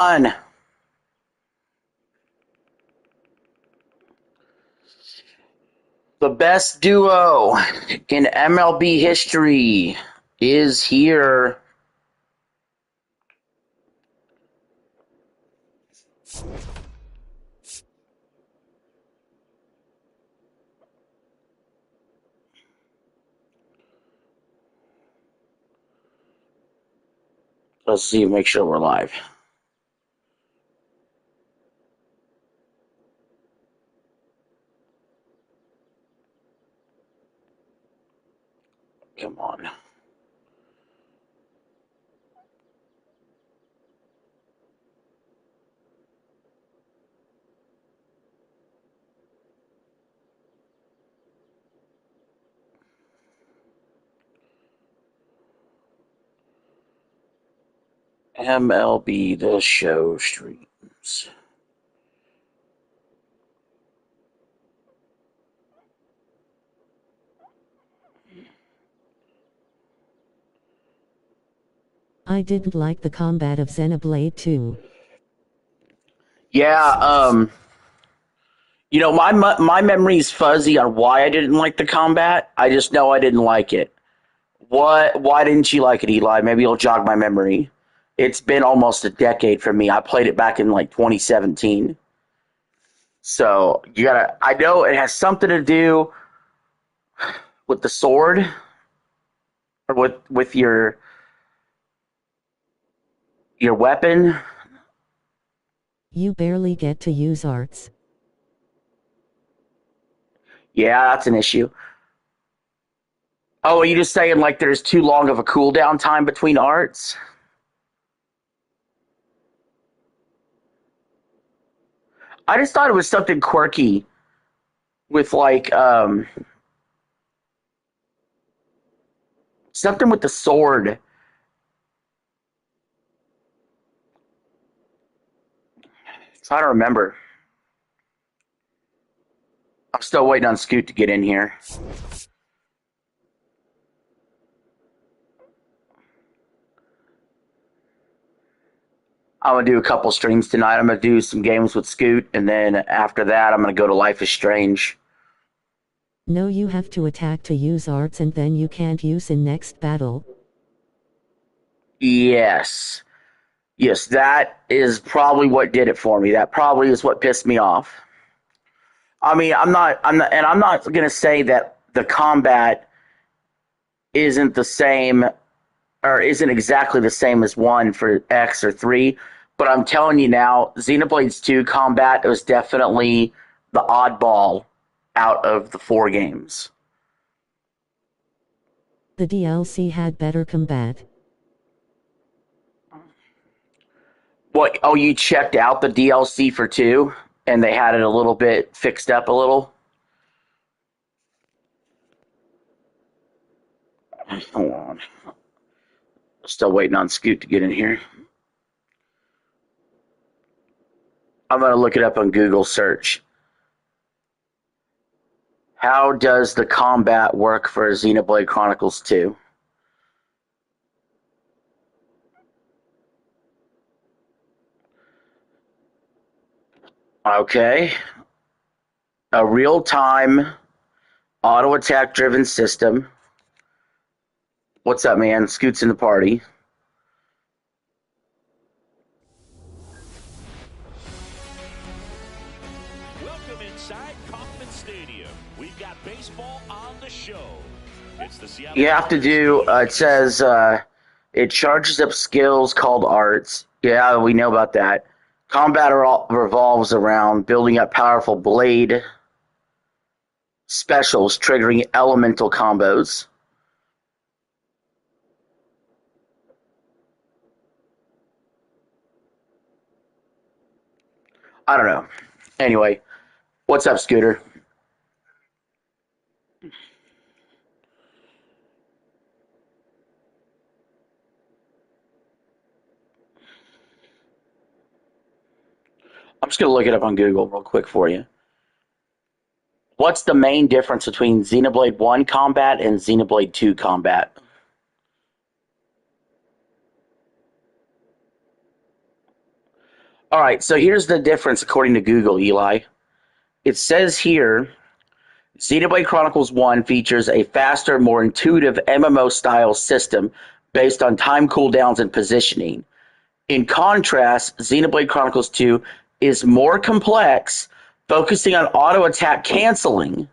On the best duo in MLB history is here. Let's see, make sure we're live. Come on. MLB The Show streams. I didn't like the combat of Xenoblade 2. Yeah, my memory's fuzzy on why I didn't like the combat. I just know I didn't like it. Why didn't you like it, Eli? Maybe it'll jog my memory. It's been almost a decade for me. I played it back in like 2017. So I know it has something to do with the sword or with your weapon. You barely get to use arts. Yeah, that's an issue. Oh, are you just saying like there's too long of a cooldown time between arts? I just thought it was something quirky with like something with the sword. Try to remember. I'm still waiting on Scoot to get in here. I'm gonna do a couple streams tonight. I'm gonna do some games with Scoot, and then after that, I'm gonna go to Life is Strange. No, you have to attack to use arts and then you can't use in next battle. Yes, yes, that is probably what did it for me. That probably is what pissed me off. I mean, I'm not gonna say that the combat isn't the same or isn't exactly the same as one for X or three, but I'm telling you now, Xenoblade 2 combat was definitely the oddball out of the four games. The DLC had better combat. What? Oh, you checked out the DLC for 2 and they had it a little bit fixed up a little? Hold on. Still waiting on Scoot to get in here. I'm going to look it up on Google search. How does the combat work for Xenoblade Chronicles 2? Okay. A real-time auto attack driven system. What's up, man? Scoot's in the party. Welcome inside Kauffman Stadium. We've got baseball on the show. It's the Seattle. You have to do, it says, it charges up skills called arts. Yeah, we know about that. Combat revolves around building up powerful blade specials, triggering elemental combos. I don't know. Anyway, what's up, Scooter? I'm just going to look it up on Google real quick for you. What's the main difference between Xenoblade 1 combat and Xenoblade 2 combat? All right, so here's the difference according to Google, Eli. It says here Xenoblade Chronicles 1 features a faster, more intuitive MMO-style system based on time cooldowns and positioning. In contrast, Xenoblade Chronicles 2 is more complex, focusing on auto-attack canceling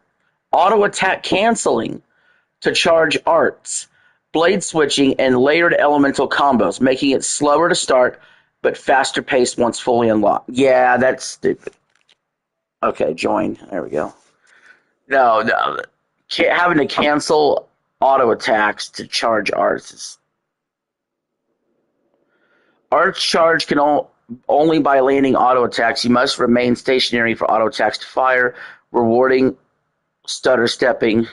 to charge arts, blade switching, and layered elemental combos, making it slower to start but faster paced once fully unlocked. Yeah, that's stupid. Okay, join. There we go. No. Having to cancel auto attacks to charge arts is. Arts charge can only by landing auto attacks. You must remain stationary for auto attacks to fire, rewarding stutter stepping,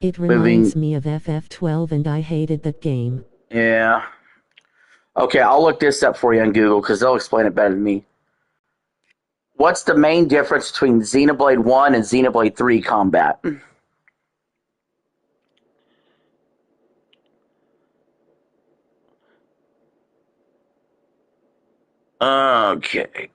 It moving. reminds me of FF12 and I hated that game. Yeah. Okay, I'll look this up for you on Google because they'll explain it better than me. What's the main difference between Xenoblade 1 and Xenoblade 3 combat? Okay.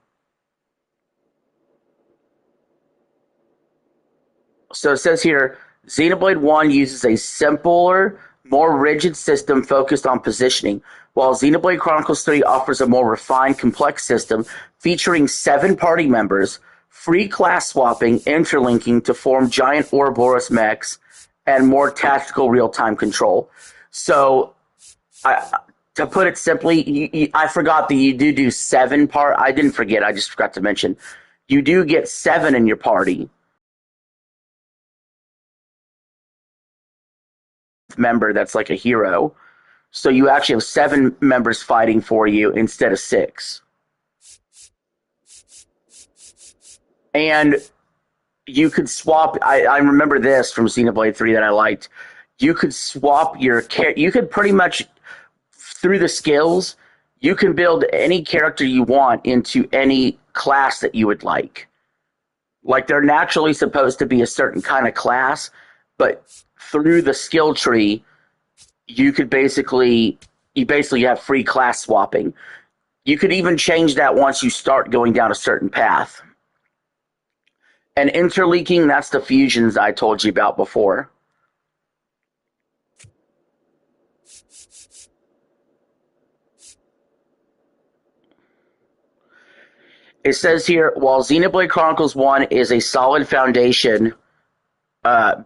So it says here, Xenoblade 1 uses a simpler, more rigid system focused on positioning, while Xenoblade Chronicles 3 offers a more refined, complex system featuring 7 party members, free class swapping, interlinking to form giant Ouroboros mechs, and more tactical real-time control. So, to put it simply, I forgot that you do 7 part. I didn't forget. I just forgot to mention. You do get 7 in your party. Member that's like a hero. So you actually have 7 members fighting for you instead of 6. And you could swap. I remember this from Xenoblade 3 that I liked. You could swap you could pretty much, through the skills, you can build any character you want into any class that you would like. Like they're naturally supposed to be a certain kind of class, but through the skill tree, you basically have free class swapping. You could even change that once you start going down a certain path. And interleaking, that's the fusions I told you about before. It says here, while Xenoblade Chronicles 1 is a solid foundation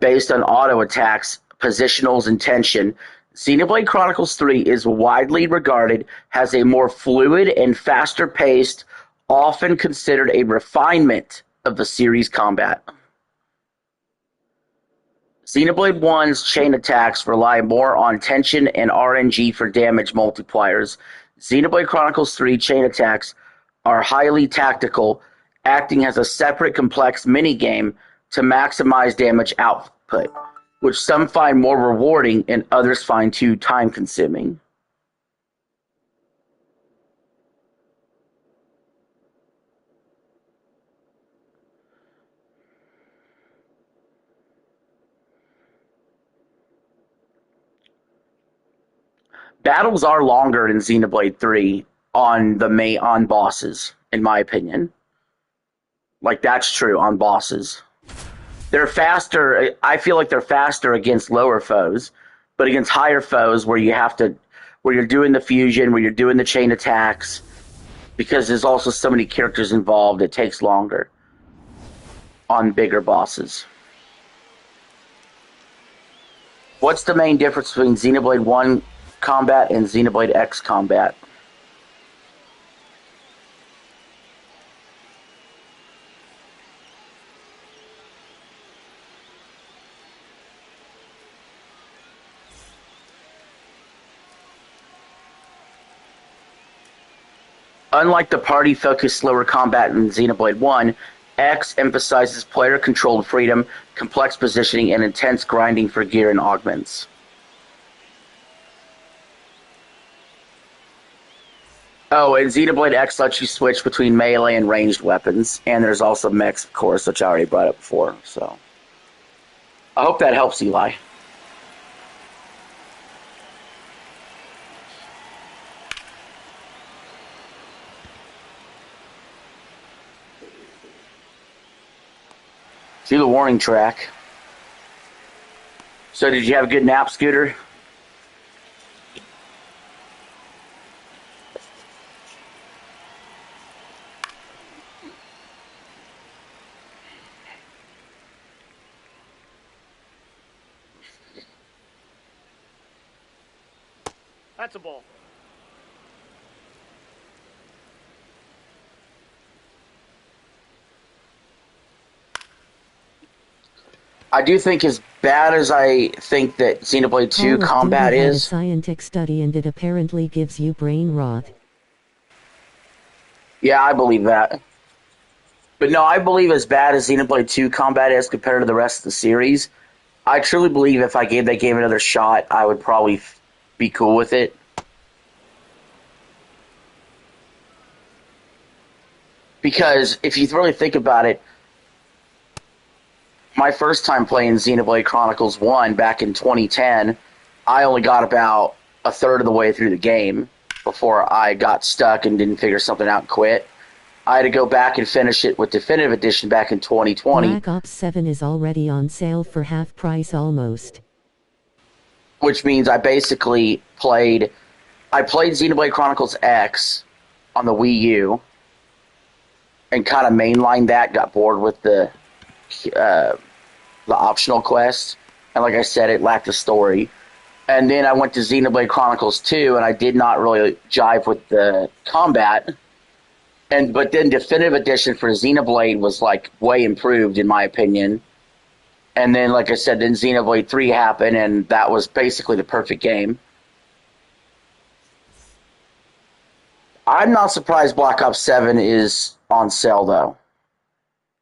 based on auto attacks, positionals, and tension, Xenoblade Chronicles 3 is widely regarded as a more fluid and faster paced, often considered a refinement of the series' combat. Xenoblade 1's chain attacks rely more on tension and RNG for damage multipliers. Xenoblade Chronicles 3 chain attacks are highly tactical, acting as a separate complex minigame to maximize damage output, which some find more rewarding and others find too time-consuming. Battles are longer in Xenoblade 3 on bosses, in my opinion. Like, that's true on bosses. They're faster. I feel like they're faster against lower foes, but against higher foes where you're doing the fusion, where you're doing the chain attacks, because there's also so many characters involved, it takes longer on bigger bosses. What's the main difference between Xenoblade 1 combat and Xenoblade X combat? Unlike the party-focused slower combat in Xenoblade 1, X emphasizes player-controlled freedom, complex positioning, and intense grinding for gear and augments. Oh, and Xenoblade X lets you switch between melee and ranged weapons, and there's also mechs, of course, which I already brought up before, so. I hope that helps, Eli. through the warning track. So did you have a good nap, Scooter? That's a ball. I do think as bad as I think that Xenoblade 2 Call of combat Duty had a is, scientific study and it apparently gives you brain rot. yeah, I believe that. But no, I believe as bad as Xenoblade 2 combat is compared to the rest of the series, I truly believe if I gave that game another shot, I would probably be cool with it. Because if you really think about it, my first time playing Xenoblade Chronicles 1 back in 2010, I only got about a third of the way through the game before I got stuck and didn't figure something out and quit. I had to go back and finish it with Definitive Edition back in 2020. Black Ops 7 is already on sale for half price almost. Which means I basically played Xenoblade Chronicles X on the Wii U and kind of mainlined that, got bored with the optional quests, and like I said, it lacked a story. And then I went to Xenoblade Chronicles 2, and I did not really jive with the combat. But then Definitive Edition for Xenoblade was like way improved in my opinion. And then, like I said, then Xenoblade 3 happened, and that was basically the perfect game. I'm not surprised Black Ops 7 is on sale, though.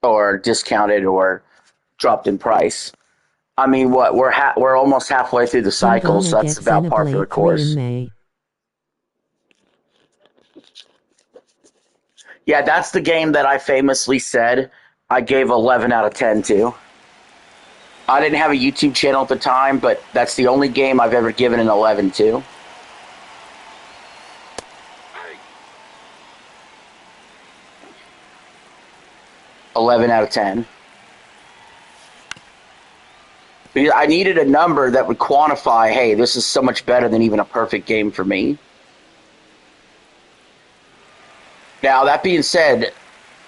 Or discounted or dropped in price. I mean, what, we're almost halfway through the cycle, so that's about par for the course. Yeah, that's the game that I famously said I gave 11 out of 10 to. I didn't have a YouTube channel at the time, but that's the only game I've ever given an 11 to. $11 out of 10. Because I needed a number that would quantify, hey, this is so much better than even a perfect game for me. Now, that being said,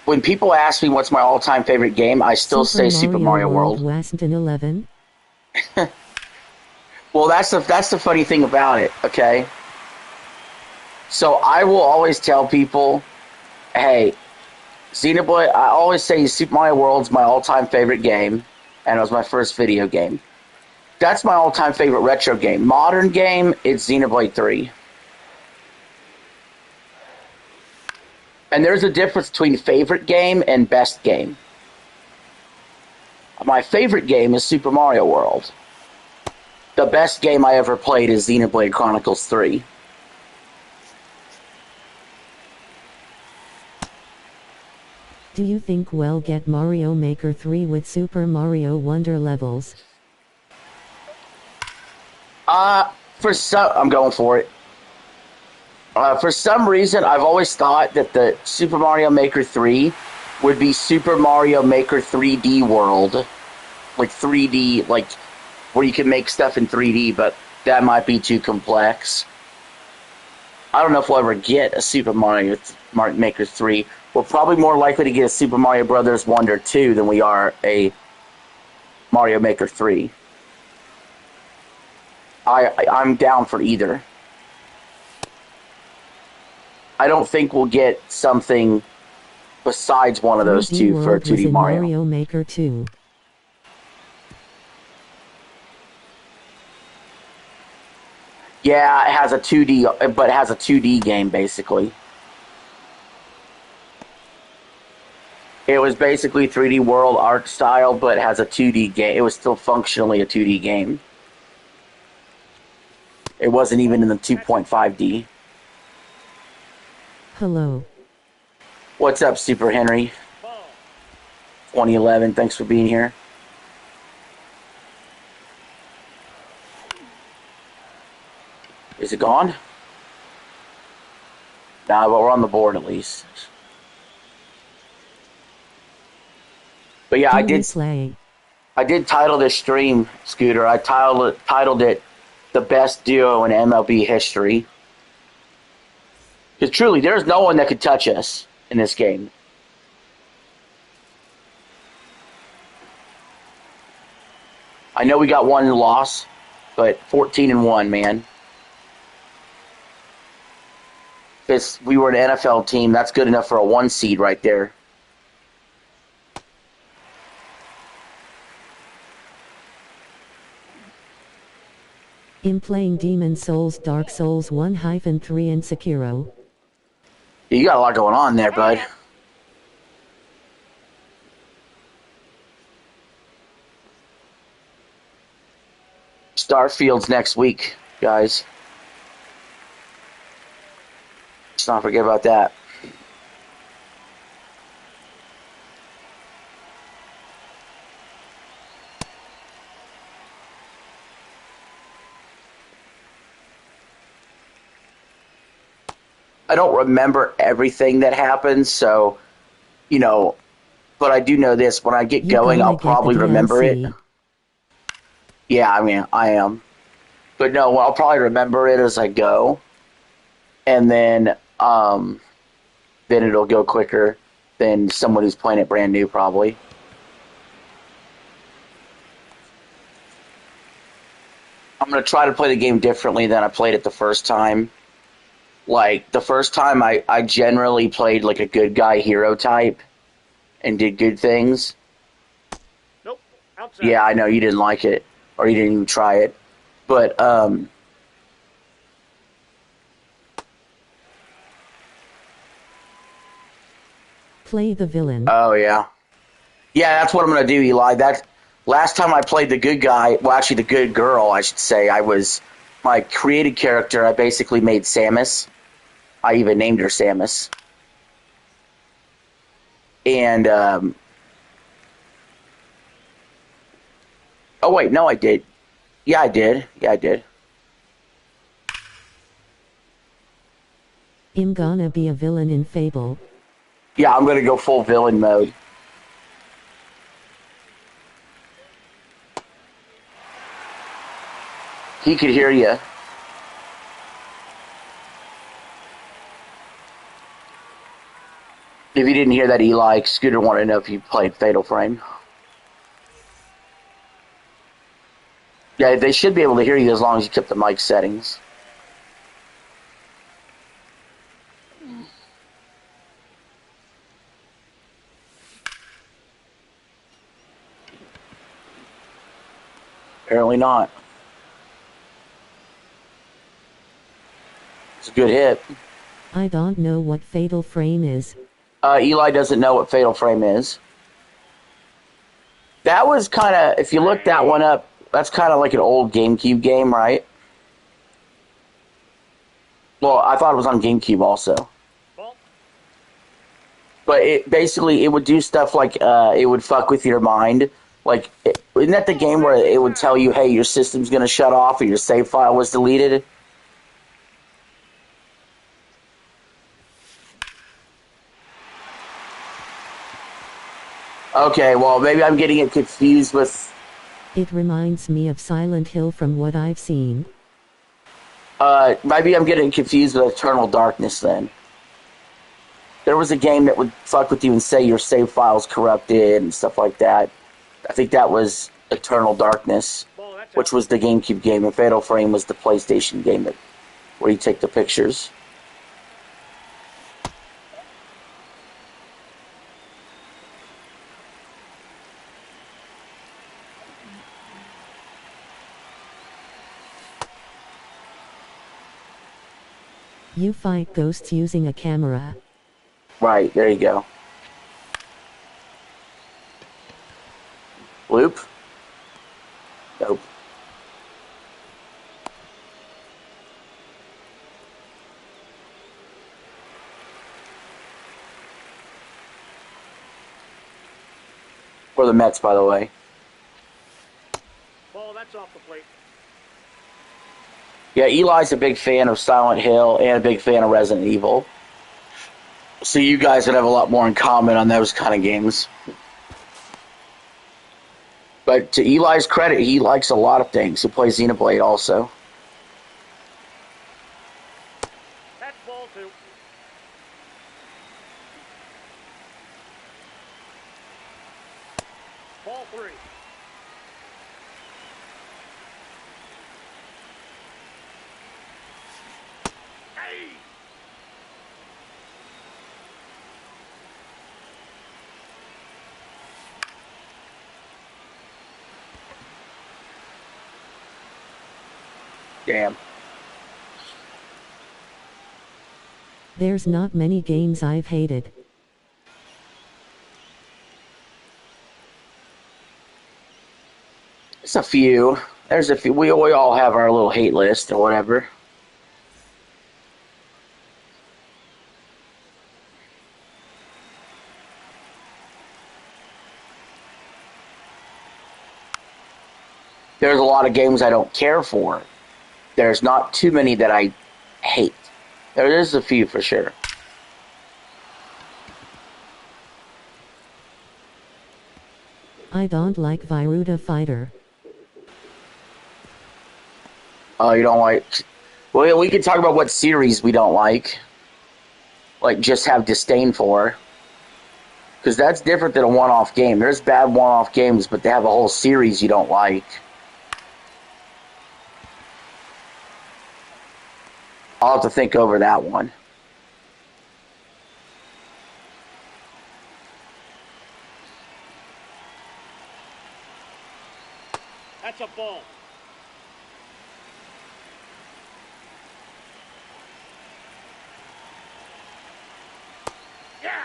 when people ask me what's my all-time favorite game, I still say Super Mario World. Wasn't an 11? Well, that's the funny thing about it, okay? So I will always tell people, hey, Xenoblade, I always say Super Mario World's my all-time favorite game, and it was my first video game. That's my all-time favorite retro game. Modern game, it's Xenoblade 3. And there's a difference between favorite game and best game. My favorite game is Super Mario World. The best game I ever played is Xenoblade Chronicles 3. Do you think we'll get Mario Maker 3 with Super Mario Wonder levels? I'm going for it. For some reason, I've always thought that the Super Mario Maker 3 would be Super Mario Maker 3D World. Like 3D, like where you can make stuff in 3D, but that might be too complex. I don't know if we'll ever get a Super Mario Maker 3. We're probably more likely to get a Super Mario Brothers Wonder 2 than we are a Mario Maker 3. I'm down for either. I don't think we'll get something besides one of those two for 2D Mario. Mario Maker 2. Yeah, it has a 2D, but it has a 2D game basically. It was basically 3D World art style, but it has a 2D game. It was still functionally a 2D game. It wasn't even in the 2.5D. Hello. What's up, Super Henry? 2011, thanks for being here. Is it gone? Nah, but we're on the board at least. But yeah, Do replay. I did title this stream, Scooter. I titled it the best duo in MLB history. Because truly, there's no one that could touch us in this game. I know we got one loss, but 14-1, man. If we were an NFL team, that's good enough for a 1 seed right there. I'm playing Demon Souls, Dark Souls 1-3 and Sekiro. You got a lot going on there, bud. Starfield's next week, guys. Let's not forget about that. I don't remember everything that happens, so, you know, but I do know this. When I get going, I'll probably remember it. Yeah, I mean, I am. But no, I'll probably remember it as I go. And then it'll go quicker than someone who's playing it brand new, probably. I'm going to try to play the game differently than I played it the first time. Like, the first time I generally played like a good guy hero type and did good things. Nope. Outside. Yeah, I know you didn't like it, or you didn't even try it. But, play the villain. Oh, yeah. Yeah, that's what I'm going to do, Eli. Last time I played the good guy, well, actually the good girl, I should say, my created character, I basically made Samus. I even named her Samus. And, oh, wait, no, I did. Yeah, I did. I'm gonna be a villain in Fable. Yeah, I'm going to go full villain mode. He could hear you. If you didn't hear that, Eli, Scooter wanted to know if you played Fatal Frame. Yeah, they should be able to hear you as long as you kept the mic settings. Apparently not. It's a good hit. I don't know what Fatal Frame is. Eli doesn't know what Fatal Frame is. That was kind of, if you look that one up, that's kind of like an old GameCube game, right? Well, I thought it was on GameCube also. But it would do stuff like, it would fuck with your mind. Like, isn't that the game where it would tell you, hey, your system's going to shut off or your save file was deleted? Okay, well, maybe I'm getting it confused with... It reminds me of Silent Hill from what I've seen. Maybe I'm getting confused with Eternal Darkness then. There was a game that would fuck with you and say your save file's corrupted and stuff like that. I think that was Eternal Darkness, which was the GameCube game, and Fatal Frame was the PlayStation game where you take the pictures. You fight ghosts using a camera. Right, there you go. Loop? Nope. For the Mets, by the way. Ball, that's off the plate. Yeah, Eli's a big fan of Silent Hill and a big fan of Resident Evil. So you guys would have a lot more in common on those kind of games. But to Eli's credit, he likes a lot of things. He plays Xenoblade also. That's ball 2. Ball 3. Hey! Damn. There's not many games I've hated. It's a few. There's a few. We all have our little hate list or whatever. There's a lot of games I don't care for. There's not too many that I hate. There is a few for sure. I don't like Viruta Fighter. Oh, you don't like... Well, we can talk about what series we don't like. Like, just have disdain for. Because that's different than a one-off game. There's bad one-off games, but they have a whole series you don't like. I'll have to think over that one. That's a ball. Yeah!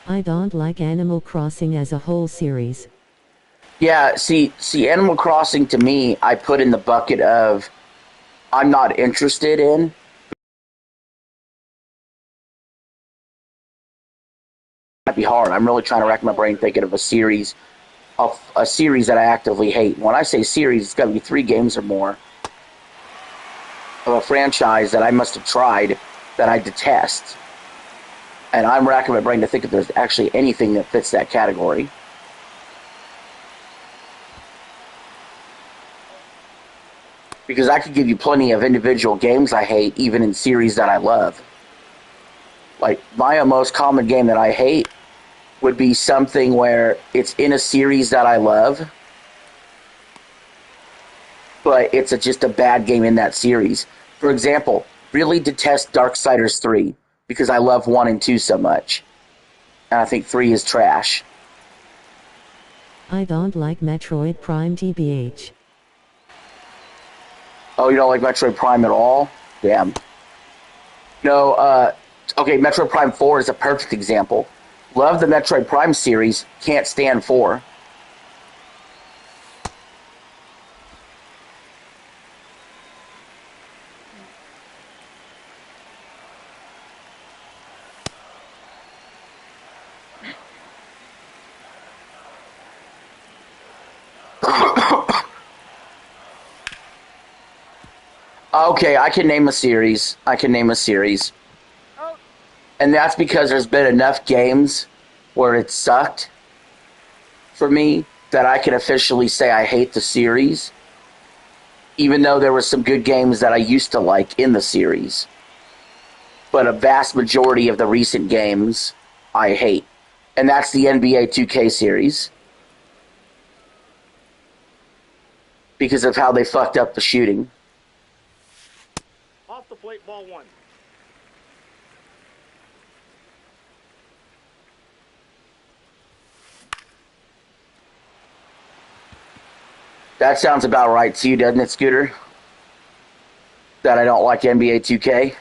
I don't like Animal Crossing as a whole series. Yeah, see, Animal Crossing to me, I put in the bucket of I'm not interested in. Might be hard. I'm really trying to rack my brain thinking of a series that I actively hate. When I say series, it's got to be 3 games or more of a franchise that I must have tried that I detest. And I'm racking my brain to think if there's actually anything that fits that category. Because I could give you plenty of individual games I hate, even in series that I love. Like, my most common game that I hate would be something where it's in a series that I love, but it's just a bad game in that series. For example, really detest Darksiders 3 because I love 1 and 2 so much. And I think 3 is trash. I don't like Metroid Prime TBH. Oh, you don't like Metroid Prime at all? Damn. No, okay, Metroid Prime 4 is a perfect example. Love the Metroid Prime series, can't stand 4. Okay, I can name a series. Out. And that's because there's been enough games where it sucked for me that I can officially say I hate the series, even though there were some good games that I used to like in the series. But a vast majority of the recent games I hate. And that's the NBA 2K series. Because of how they fucked up the shooting. Off the plate, ball 1. That sounds about right to you, doesn't it, Scooter? That I don't like NBA 2K?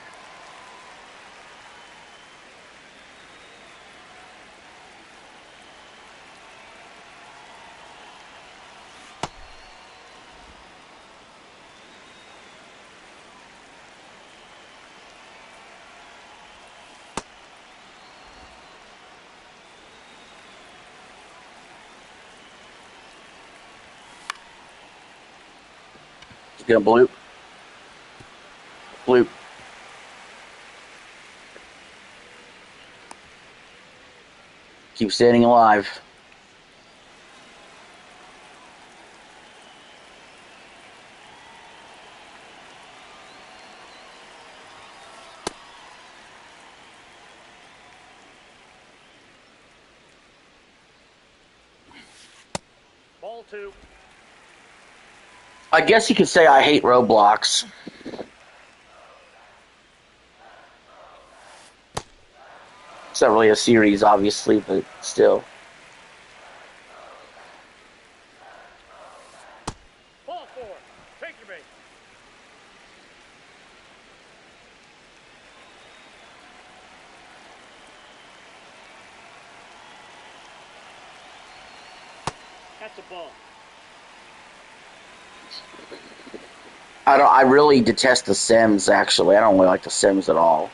Gonna bloop. Bloop. Keep standing alive. Ball 2. I guess you could say I hate roadblocks. It's not really a series, obviously, but still. Ball 4. Take your bait. That's a ball. I really detest The Sims, actually. I don't really like The Sims at all.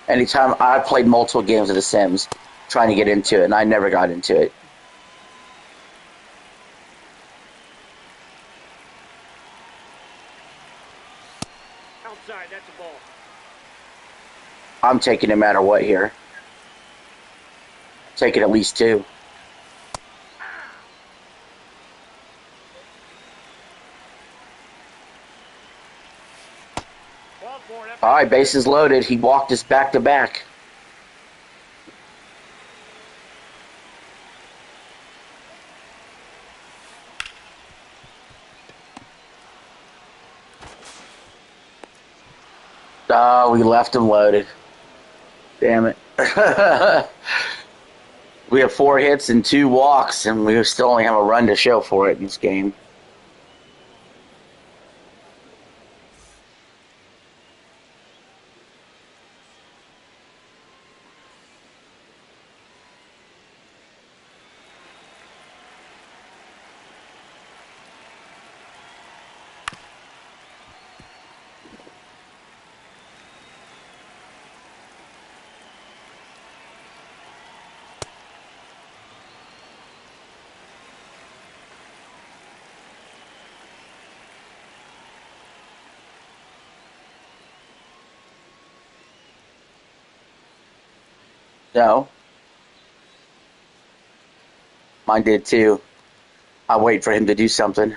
Anytime I played multiple games of The Sims trying to get into it, and I never got into it. Outside, that's a ball. I'm taking no matter what here. Taking at least 2. Ball 4. All right, bases loaded. He walked us back to back. Oh, we left him loaded. Damn it. We have 4 hits and 2 walks, and we still only have a run to show for it in this game. No. Mine did too. I wait for him to do something.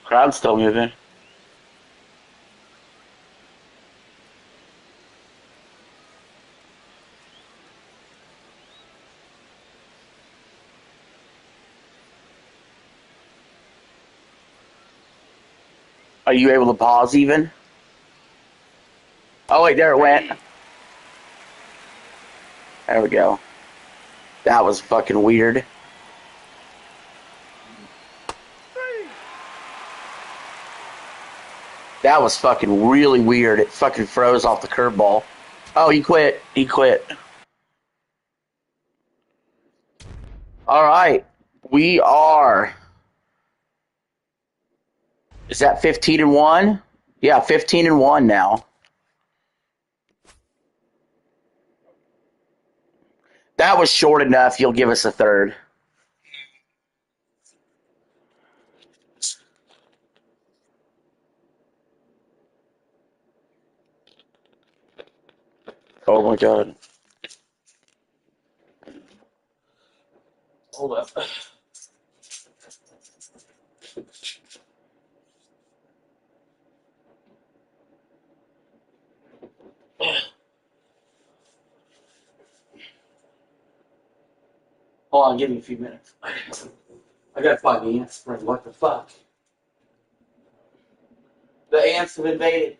Crowd's still moving. Are you able to pause even? Oh, wait, there it went. There we go. That was fucking weird. That was fucking really weird. It fucking froze off the curveball. Oh, he quit. He quit. All right. We are. Is that 15-1? Yeah, 15-1 now. That was short enough. You'll give us a third. Oh my god. Hold up. Hold on, give me a few minutes. I gotta find the ant spring. What the fuck? The ants have invaded.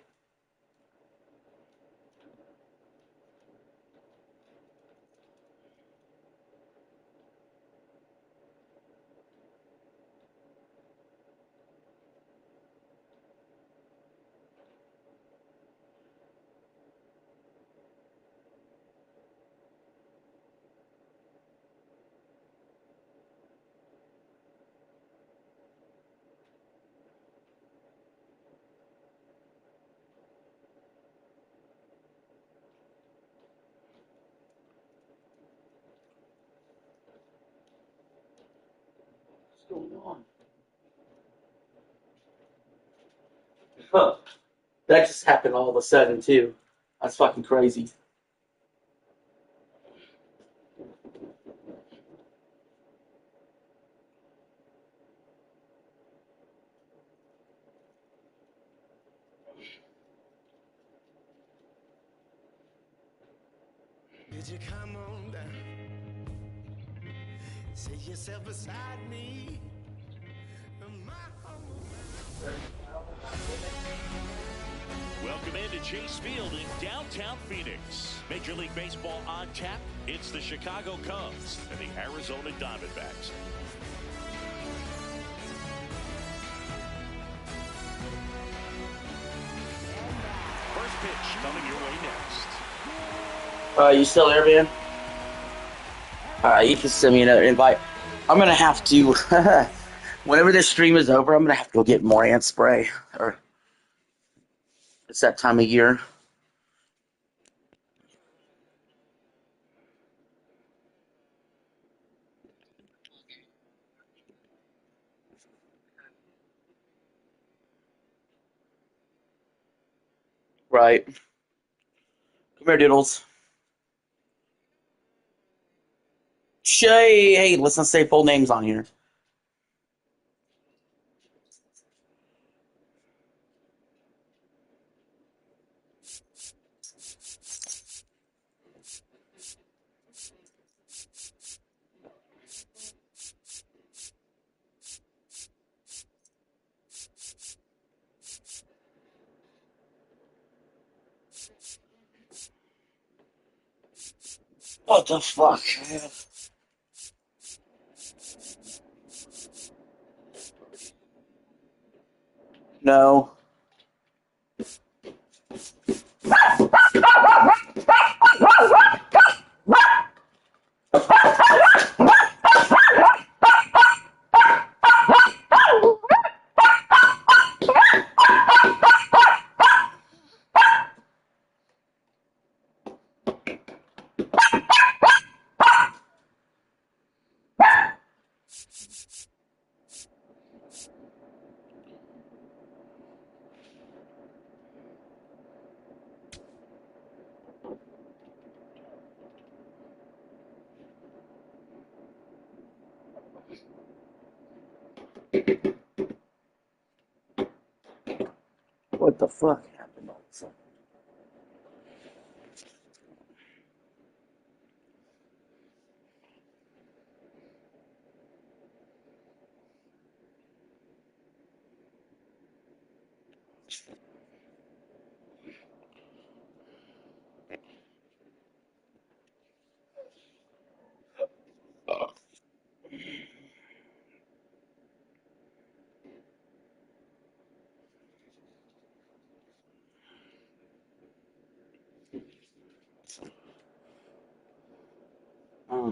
Huh. That just happened all of a sudden too. That's fucking crazy. Did you come on down? Sit yourself beside me. My humble. Welcome into Chase Field in downtown Phoenix. Major League Baseball on tap. It's the Chicago Cubs and the Arizona Diamondbacks. First pitch coming your way next. You still there, man? You can send me another invite. I'm gonna have to, whenever this stream is over, I'm gonna have to go get more ant spray. Or it's that time of year. Right. Come here, Doodles. Shay, hey, let's not say full names on here. What the fuck? No. What the fuck happened all of a sudden? Oh,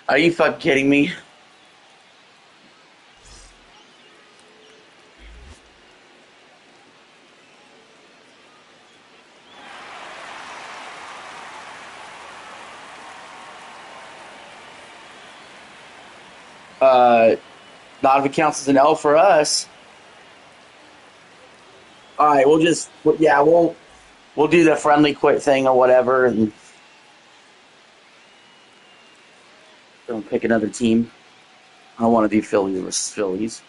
are you fucking kidding me? Not if it counts as an L for us. All right, we'll do the friendly quit thing or whatever, and don't pick another team. I don't want to do Phillies versus Phillies.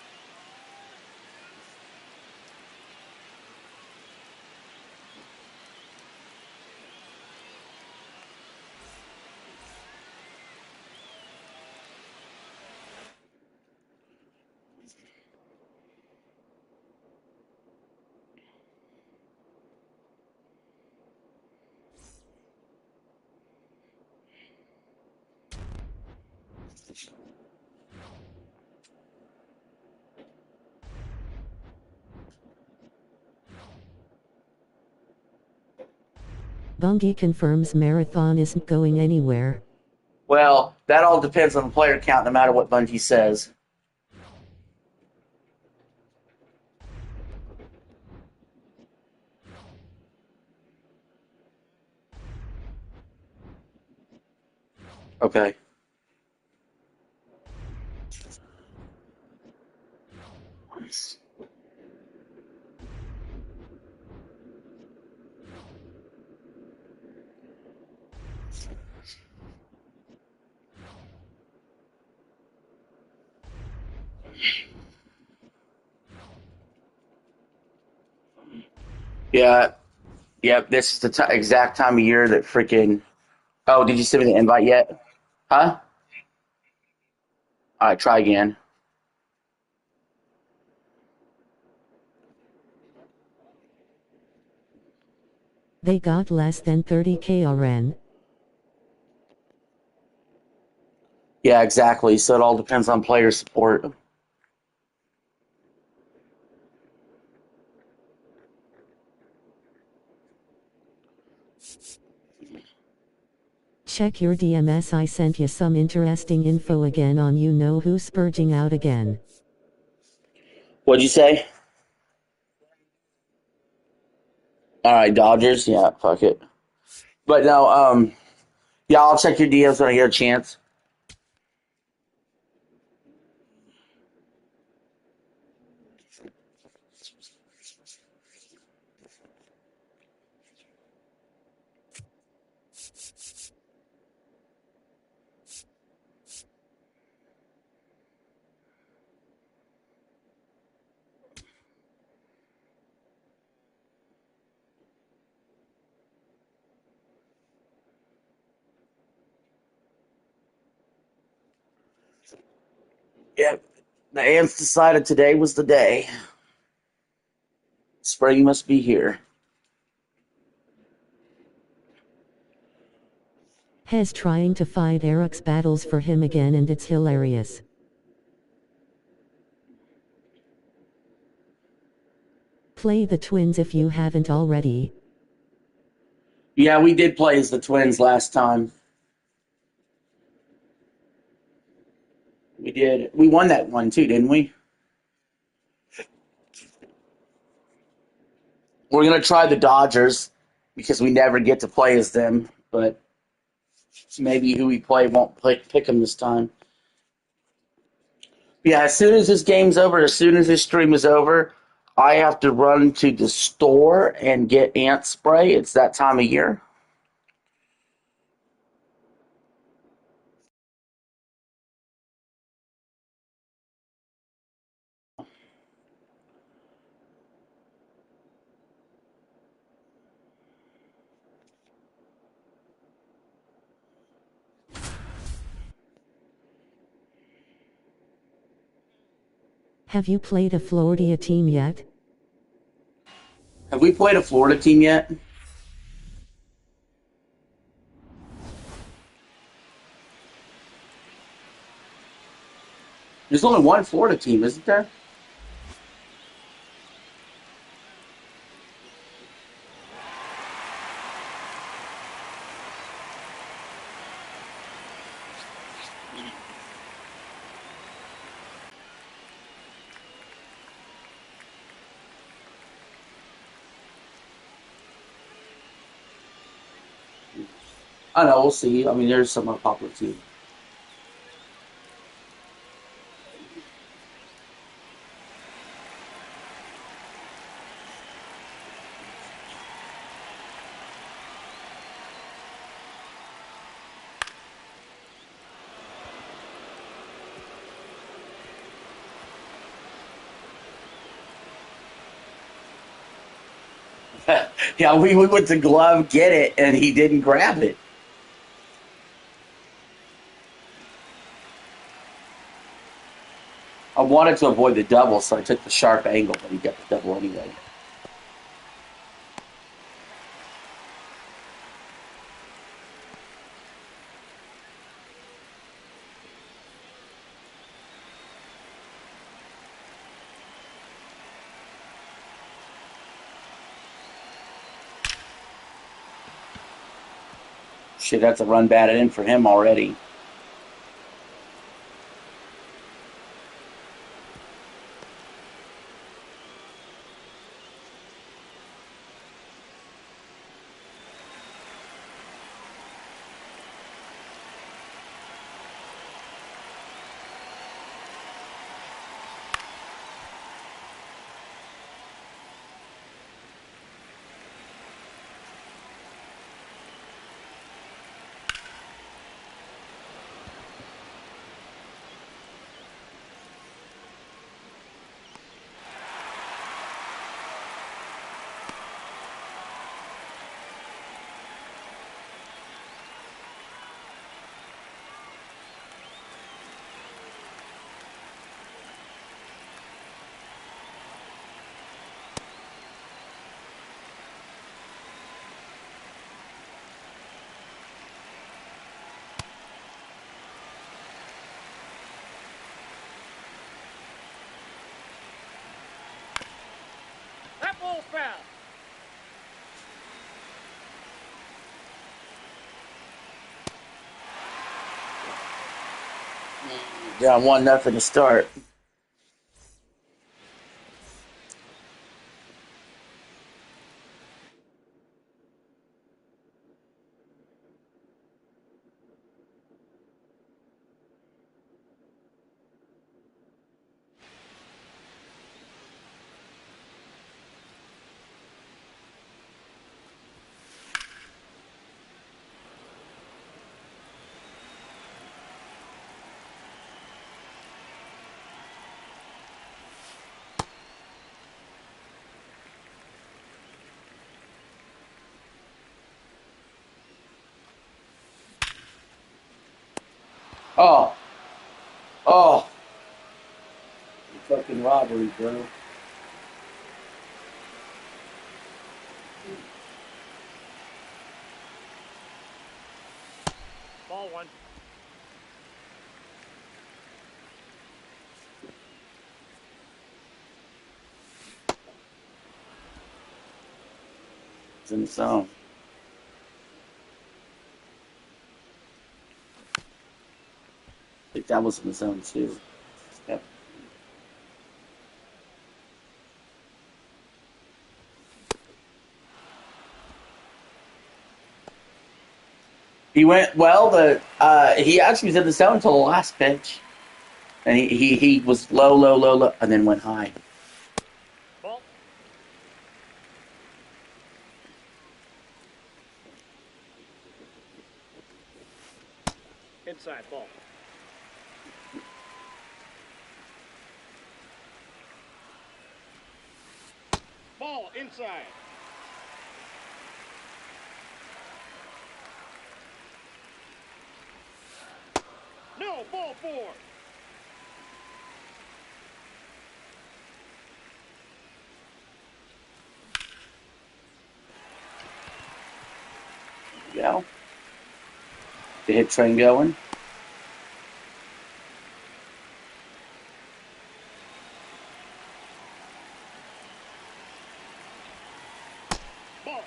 Bungie confirms Marathon isn't going anywhere. Well, that all depends on the player count, no matter what Bungie says. Okay. Yeah. Yep. This is the exact time of year that freaking. Oh, did you send me the invite yet? Huh? All right. Try again. They got less than 30k RN. Yeah, exactly. So it all depends on player support. Check your DMS. I sent you some interesting info again on you know who's spurging out again. What'd you say? All right, Dodgers. Yeah, fuck it. But no, yeah, I'll check your DMs when I get a chance. Yeah, the ants decided today was the day. Spring must be here. Hez trying to fight Eric's battles for him again, and it's hilarious. Play the Twins if you haven't already. Yeah, we did play as the Twins last time. We did. We won that one too, didn't we? We're gonna try the Dodgers because we never get to play as them, but maybe who we play won't pick them this time. Yeah, as soon as this game's over, as soon as this stream is over, I have to run to the store and get ant spray. It's that time of year. Have you played a Florida team yet? Have we played a Florida team yet? There's only one Florida team, isn't there? I don't know. We'll see. I mean, there's some popular team. Yeah, we went to glove get it, and he didn't grab it. I wanted to avoid the double, so I took the sharp angle, but he got the double anyway. Shit, that's a run batted in for him already. That ball's foul. Down 1-0 to start. Oh. Oh. Fucking robbery, bro. Ball one. It's in the zone. I think that was in the zone too. Yep. He went well. He actually was in the zone until the last pitch, and he was low, and then went high. Ball. Inside ball. Ball inside. No, ball four. Yeah. The hit train going. Ball.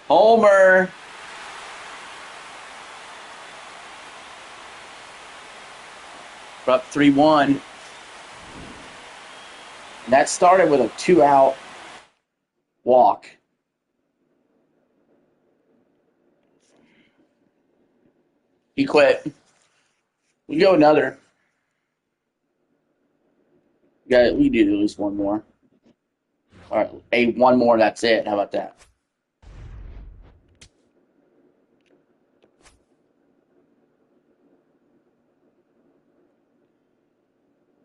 Homer. We're up 3-1. And that started with a 2-out walk. He quit. We go another. We do at least one more. All right, one more. That's it. How about that?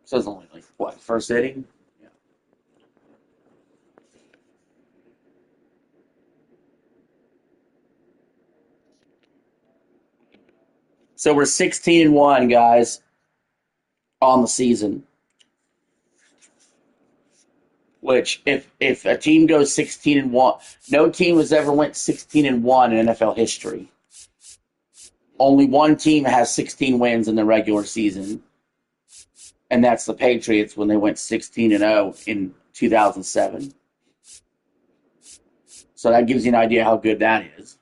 So it's only like what, first inning? Yeah. So we're 16-1, guys, on the season. With which if a team goes 16-1, no team has ever went 16-1 in NFL history. Only one team has 16 wins in the regular season, and that's the Patriots when they went 16-0 in 2007. So that gives you an idea how good that is.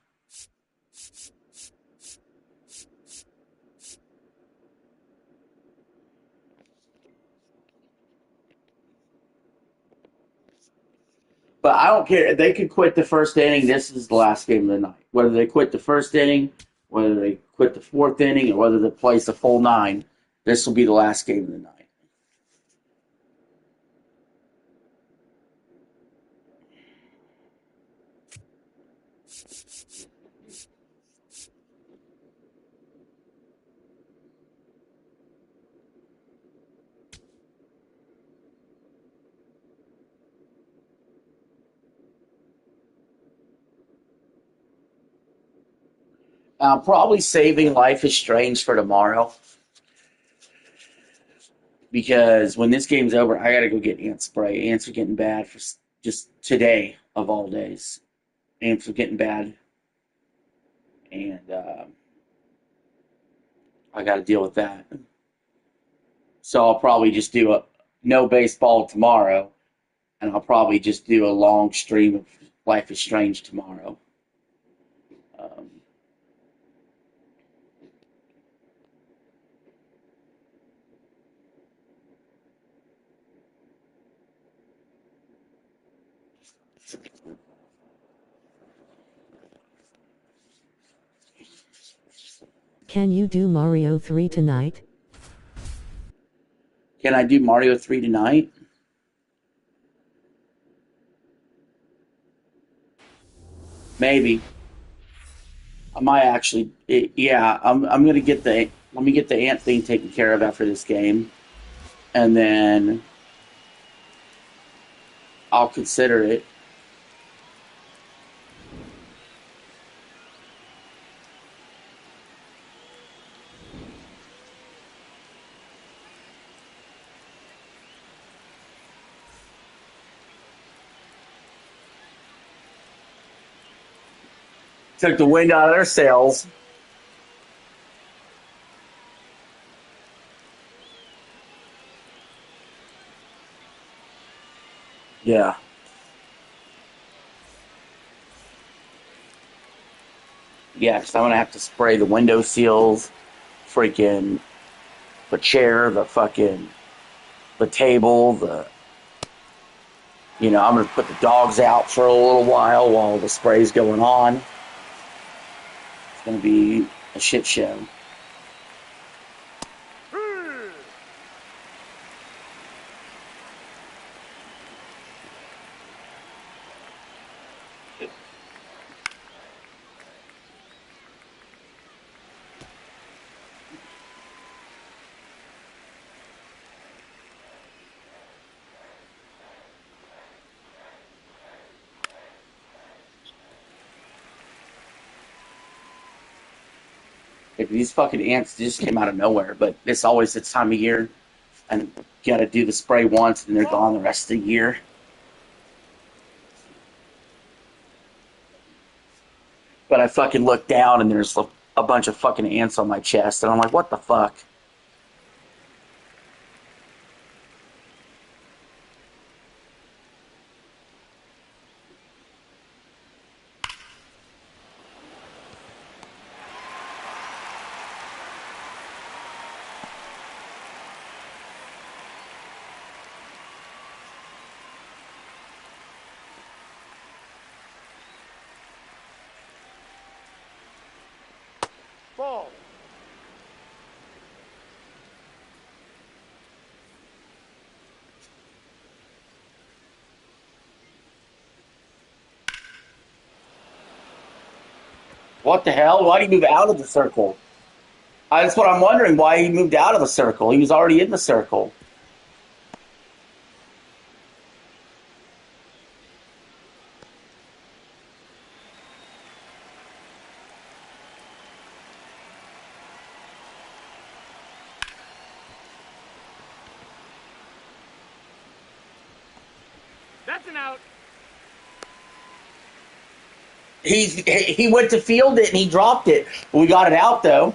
But I don't care. They could quit the first inning. This is the last game of the night. Whether they quit the first inning, whether they quit the fourth inning, or whether they play the full 9, this will be the last game of the night. I'm probably saving Life is Strange for tomorrow because when this game's over, I got to go get ant spray. Ants are getting bad for just today of all days. Ants are getting bad, and I got to deal with that. So I'll probably just do a no baseball tomorrow, and I'll probably just do a long stream of Life is Strange tomorrow. Um, Can you do Mario 3 tonight? can I do Mario 3 tonight? Maybe. I might actually. Yeah, I'm gonna get the. Let me get the ant thing taken care of after this game, and then I'll consider it. Took the wind out of their sails. Yeah. Yeah, because I'm gonna have to spray the window seals, freaking the chair, the table, I'm gonna put the dogs out for a little while the spray's going on. It's gonna be a shit show. Like, these fucking ants just came out of nowhere, but it's always this time of year, and you gotta do the spray once, and they're gone the rest of the year. But I fucking look down, and there's a bunch of fucking ants on my chest, and I'm like, what the fuck? Ball. What the hell? Why did he move out of the circle? That's what I'm wondering. Why he moved out of the circle? He was already in the circle. That's an out. He went to field it and he dropped it. We got it out though.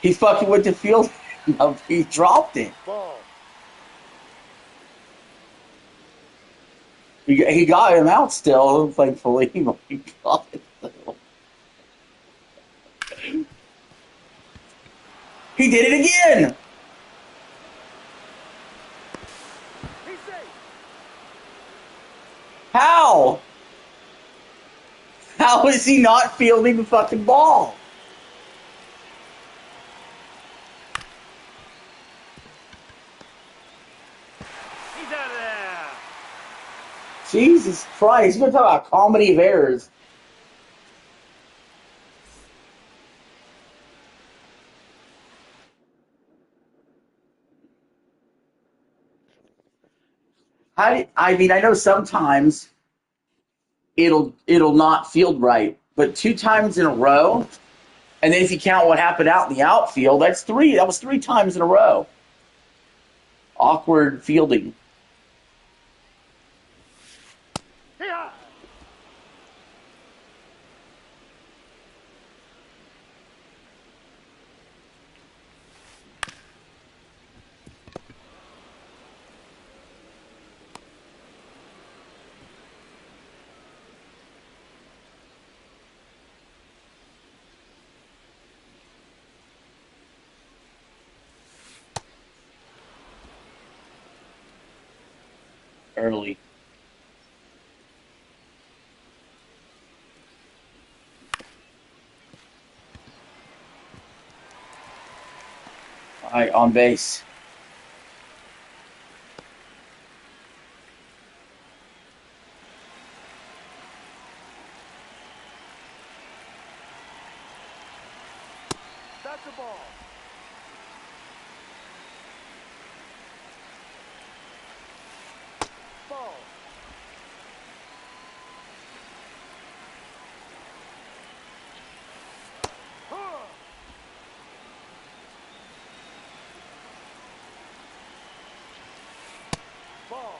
He fucking went to field it. He dropped it. Ball. He got him out still, thankfully. He got it still. He did it again. He's safe. How? How is he not fielding the fucking ball? He's out of there. Jesus Christ. We're talking about comedy of errors. I mean, I know sometimes it'll not field right, but 2 times in a row, and then if you count what happened out in the outfield, that's three. That was 3 times in a row. Awkward fielding. Yeah. Early. All right, on base. That's a ball. Ball. Huh. Ball.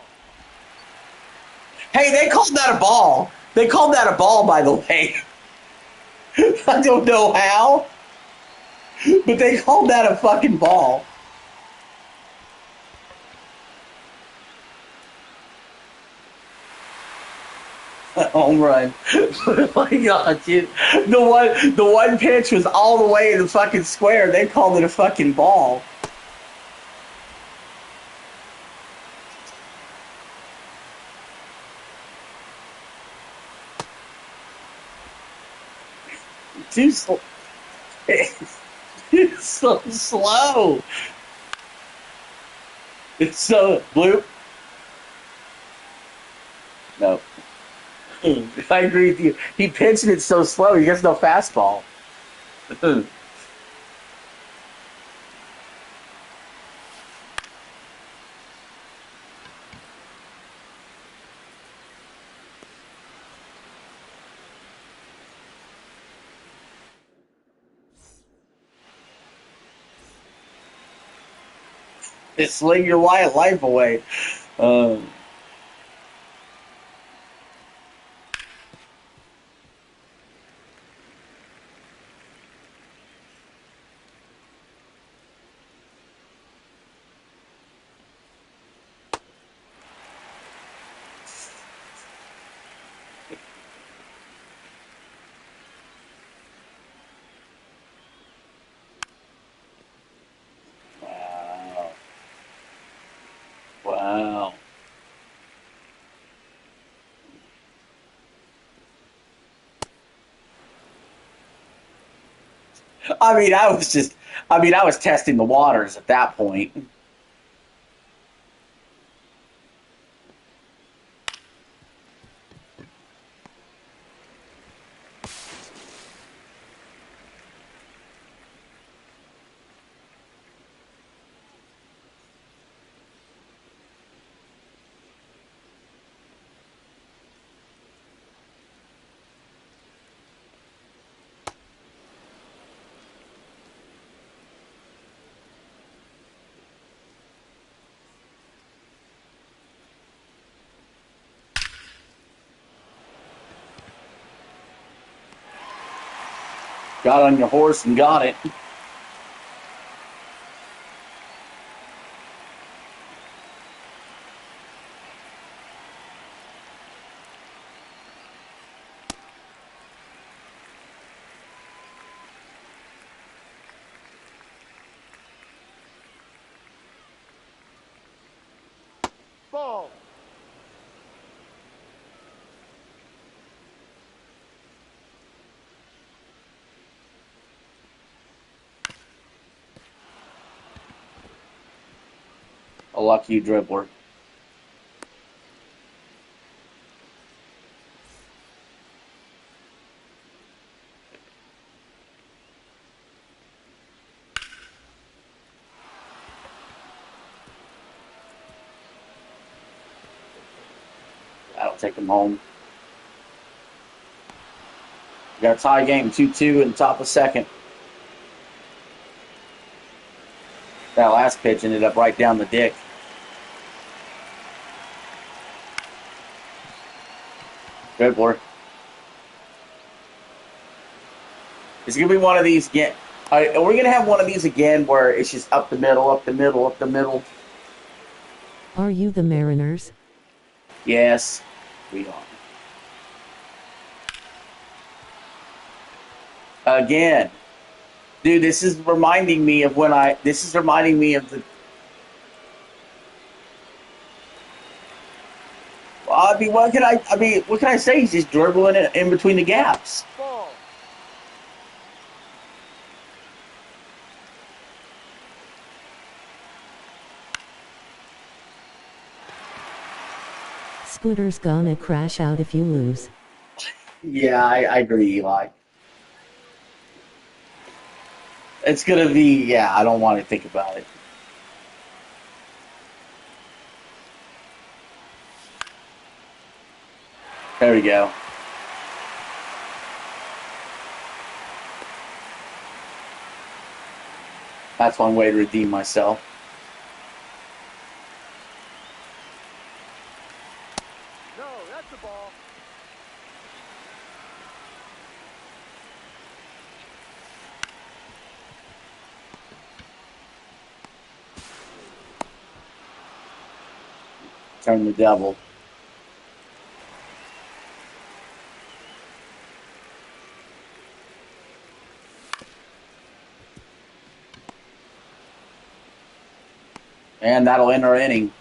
Hey, they called that a ball. They called that a ball, by the way. I don't know how, but they called that a fucking ball. Home run. Oh my god, dude. The one pitch was all the way in the fucking square. They called it a fucking ball. Too slow. It's so slow. It's so bloop. No. I agree with you. He pitched it so slow. He gets no fastball. It's sling your life away. Um, wow. Wow. I was testing the waters at that point. Got on your horse and got it. Ball. A lucky dribbler. That'll take him home. Got a tie game, 2-2 in the top of second. That last pitch ended up right down the dick. Dribbler. It's going to be one of these again. Are we going to have one of these again where it's just up the middle, up the middle, up the middle? Are you the Mariners? Yes, we are. Again. Dude, this is reminding me of this is reminding me of the, I mean, what can I say? He's just dribbling it in between the gaps. Ball. Scooter's gonna crash out if you lose. Yeah, I agree, Eli. It's going to be, yeah, I don't want to think about it. There we go. That's one way to redeem myself. No, that's the ball. Turn the devil. And that'll end our inning.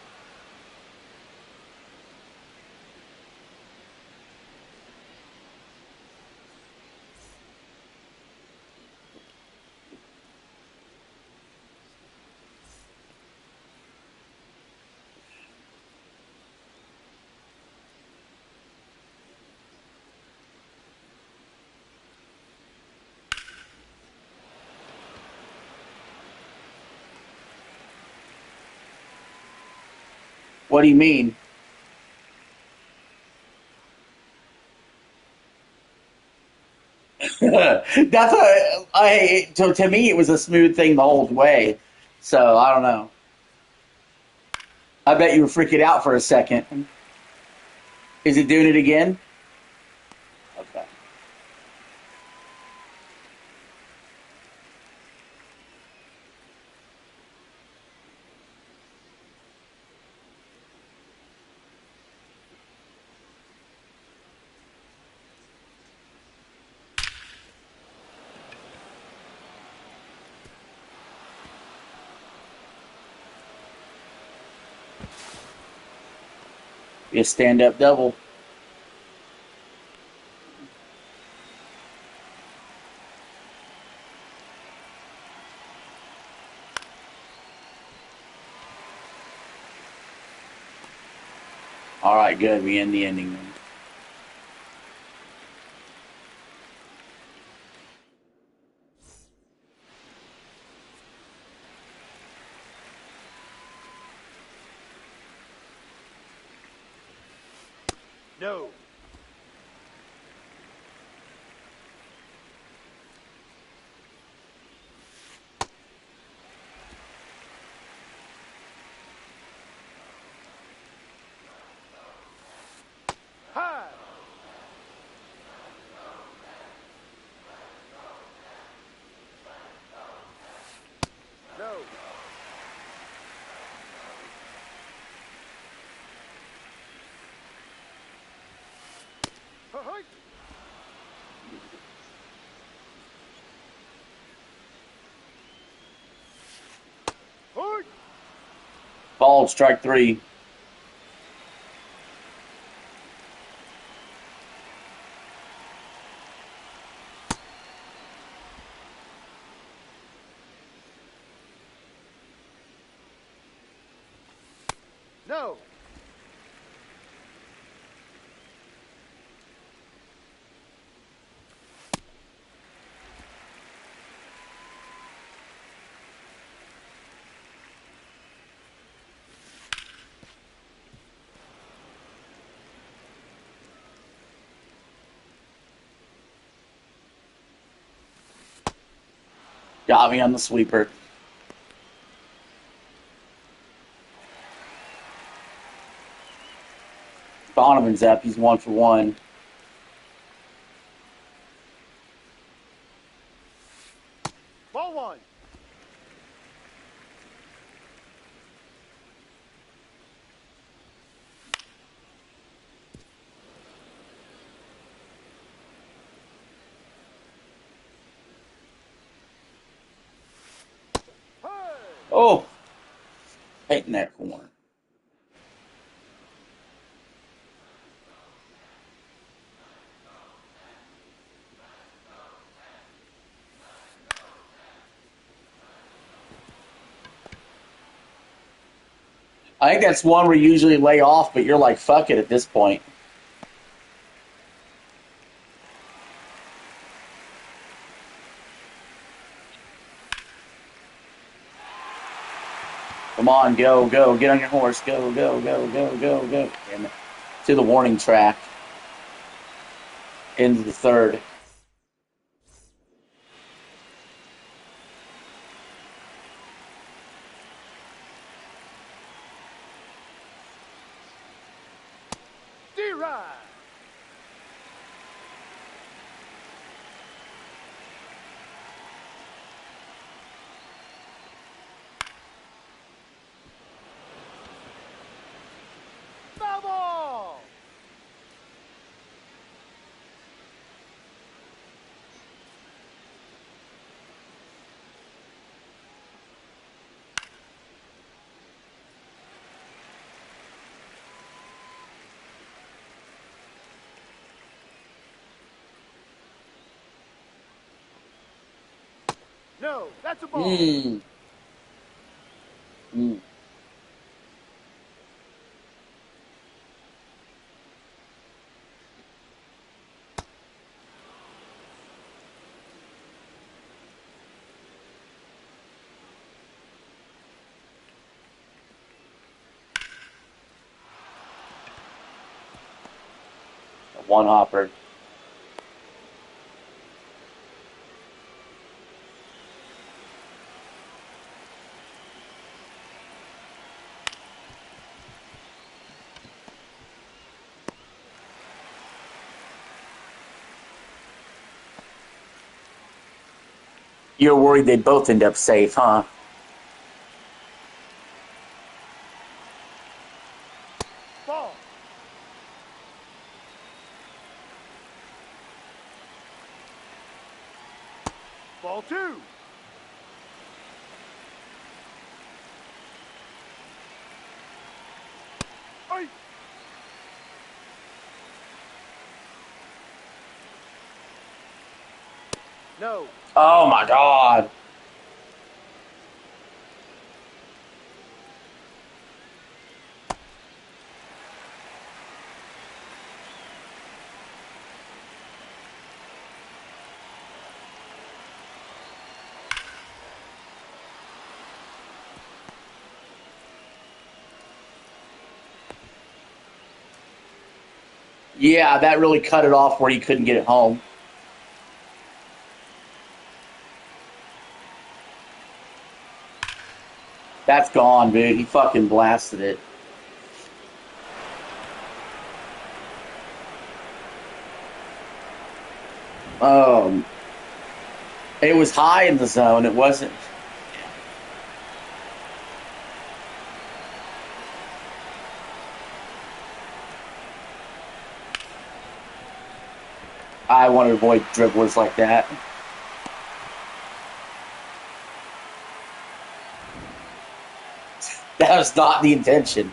What do you mean? That's to me it was a smooth thing the whole way. So I don't know. I bet you were freaking out for a second. Is it doing it again? Okay. Be a stand-up double. All right, good. We end the ending then. No. High. Hey! Hey! Ball, strike 3. No. Got me on the sweeper. Donovan's up. He's 1 for 1. Ball 1. Hey! Oh, right in that corner. I think that's one where you usually lay off, but you're like, fuck it at this point. Come on, go, go, get on your horse, go, go, go, go, go, go. Damn it. To the warning track. Into the third. D-Ride! Foul ball! No, that's a ball. Mmm. Mm. One hopper. You're worried they'd both end up safe, huh? Ball. Ball 2. Hey! No. Oh my god. Yeah, that really cut it off where he couldn't get it home. That's gone, dude. He fucking blasted it. Um, it was high in the zone. It wasn't. I want to avoid dribblers like that. That was not the intention.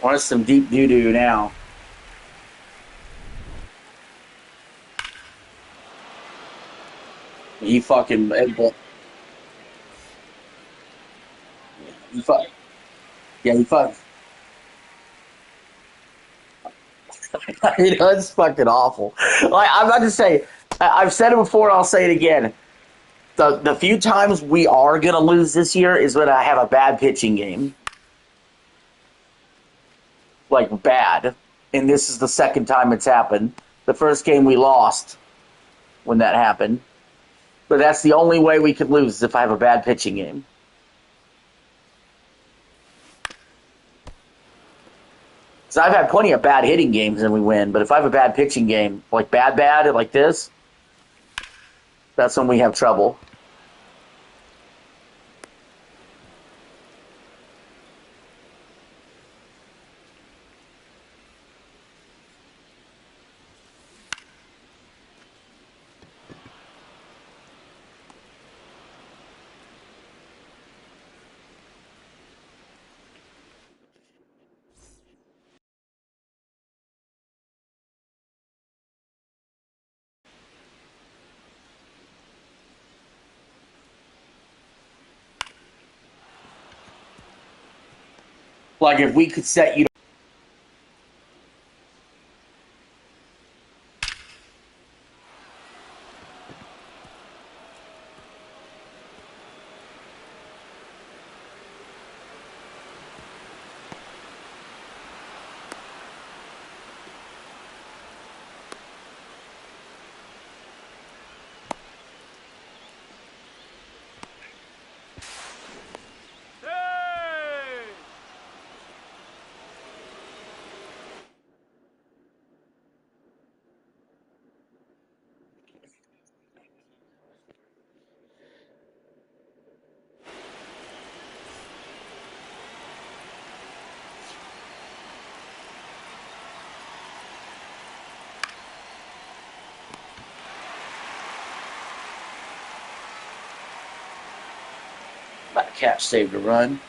Want some deep doo doo now. He fucking. He fuck. Yeah, he fuck. It's fucking awful. Like I'm about to say, I've said it before, and I'll say it again. The few times we are gonna lose this year is when I have a bad pitching game, like bad. And this is the second time it's happened. The first game we lost when that happened, but that's the only way we could lose is if I have a bad pitching game. Because I've had plenty of bad hitting games and we win, but if I have a bad pitching game, like bad, like this, that's when we have trouble. Like if we could set you Hey! that catch saved a run.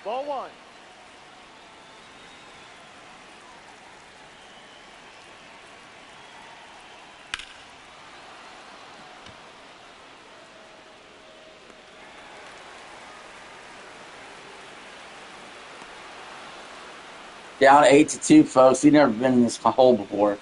Ball one. Down 8-2, folks. We've never been in this hole before.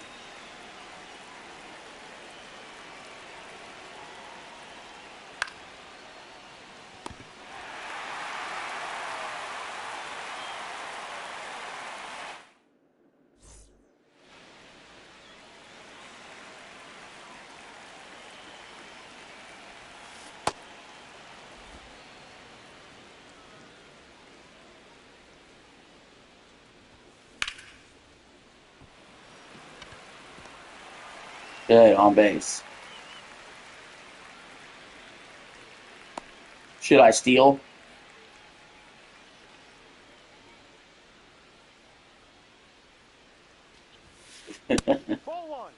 Good on base. Should I steal? Ball one.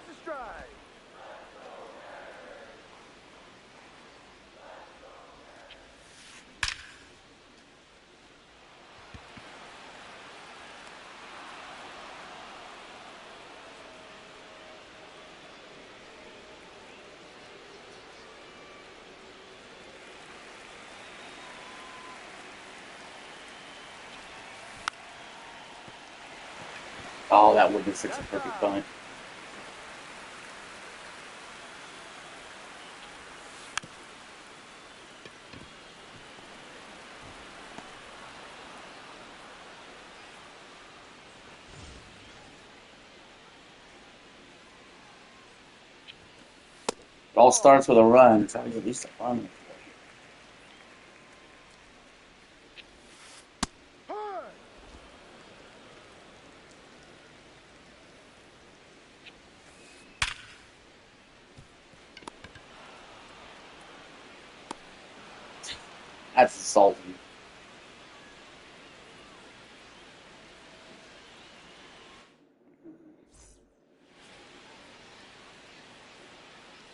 That's a strike. Oh, that would be such a perfect punt. It all starts with a run. Try to get at least a run. Punt. That's insulting.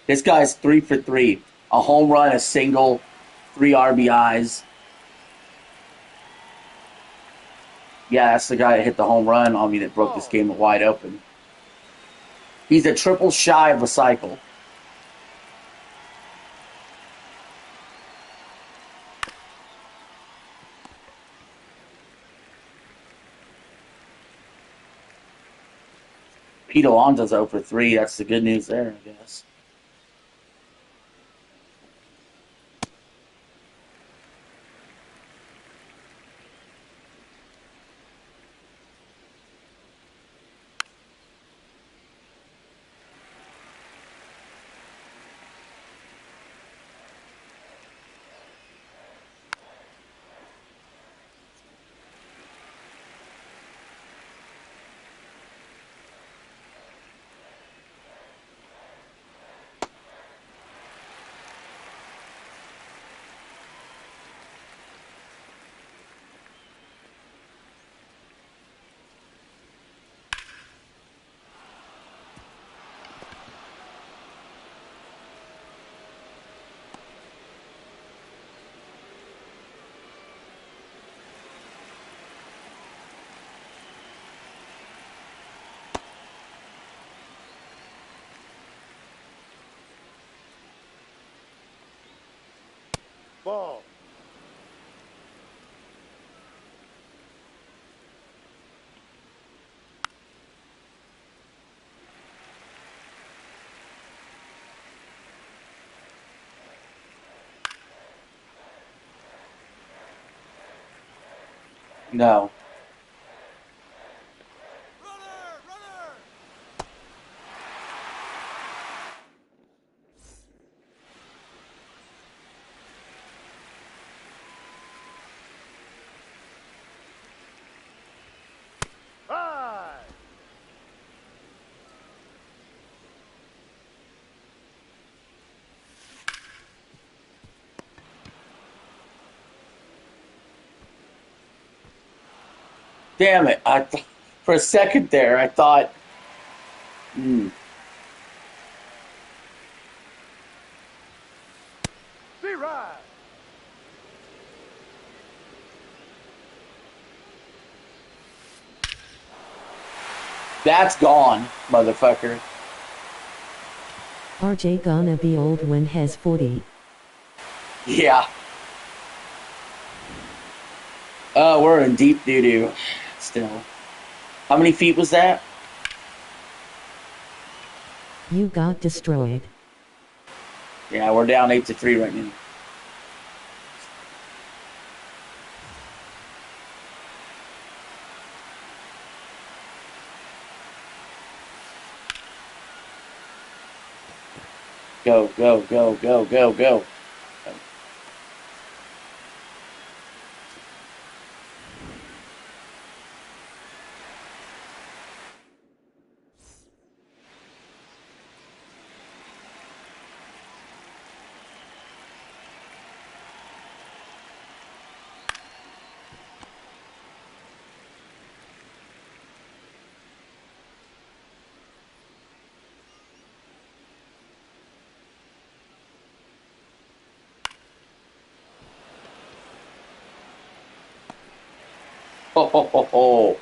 This guy's 3 for 3. A home run, a single, 3 RBIs. Yeah, that's the guy that hit the home run on me that broke this game wide open. He's a triple shy of a cycle. Pete Alonso's 0 for 3. That's the good news there, I guess. Ball. No. Runner, runner. High. Damn it. For a second there, I thought, Be right. that's gone, motherfucker. RJ gonna be old when has 40. Yeah. We're in deep doo-doo still. How many feet was that? You got destroyed. Yeah, we're down 8 to 3 right now. Go, go, go, go, go, go. Oh.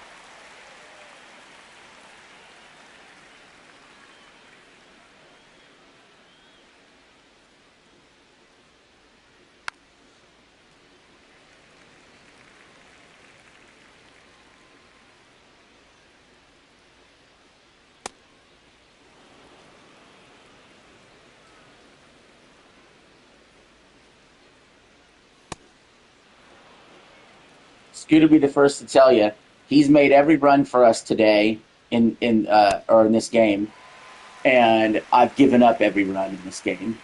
Scooter be the first to tell you, he's made every run for us today in this game, and I've given up every run in this game.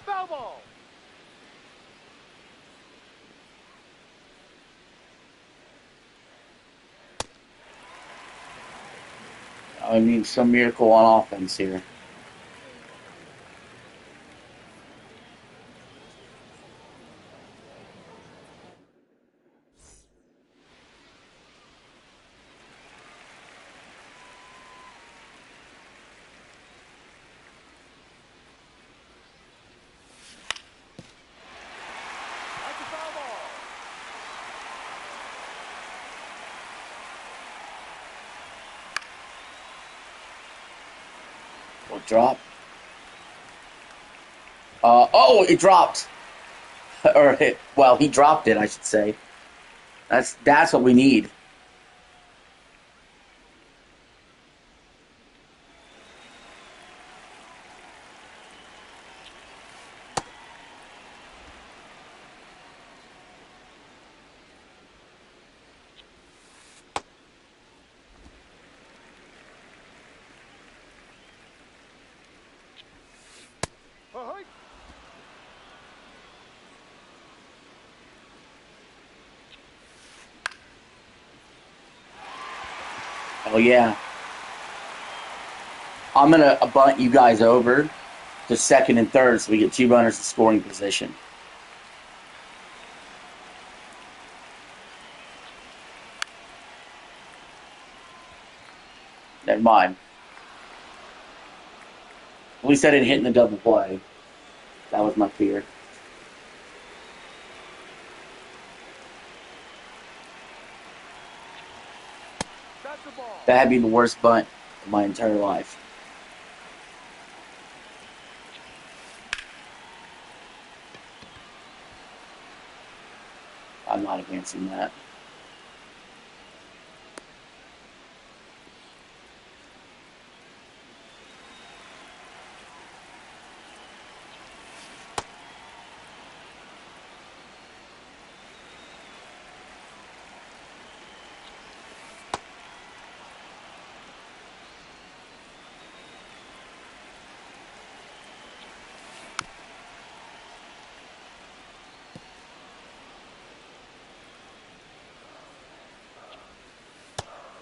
Foul ball. I mean, some miracle on offense here. That's a foul ball. Will drop. Oh, it dropped. Well, he dropped it, I should say. That's what we need. Ahoy. Oh yeah. I'm gonna bunt you guys over to second and third, so we get 2 runners in scoring position. Never mind. At least I didn't hit in the double play. That was my fear. That's the ball. That'd be the worst bunt of my entire life. I'm not advancing that.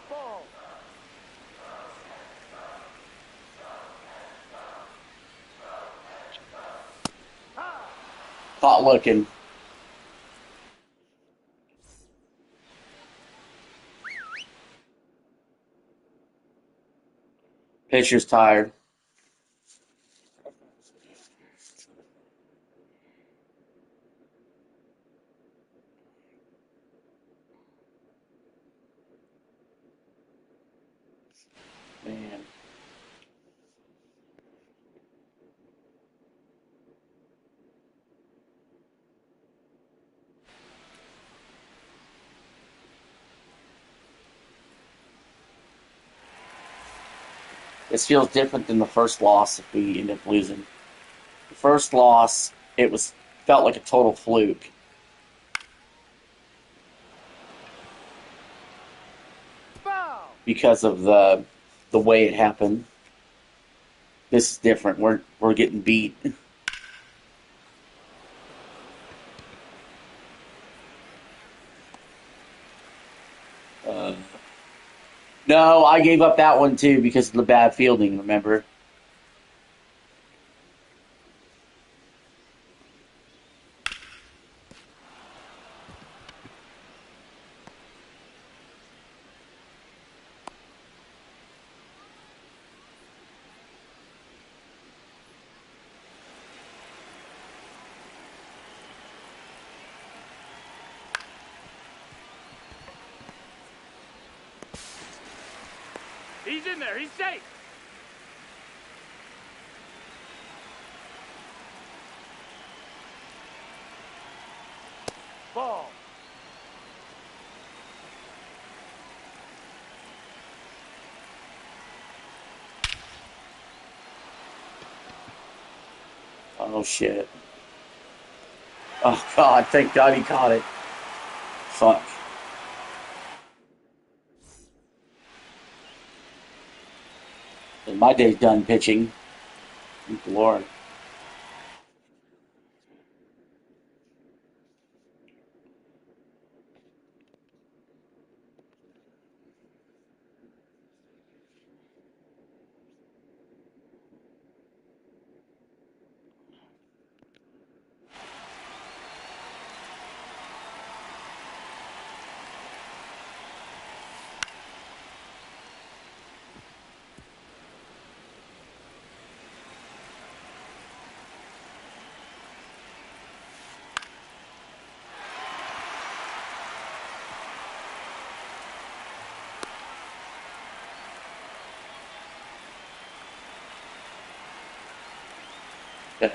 Ball. High. Hot looking. Pitcher's tired. Man. This feels different than the first loss if we end up losing. The first loss, it was felt like a total fluke Foul. because of the way it happened. This is different. We're getting beat. Uh, no, I gave up that one too because of the bad fielding. Remember? He's in there. He's safe. Ball. Oh, shit. Oh, God. Thank God he caught it. Fuck. My day's done pitching. Thank the Lord. Okay.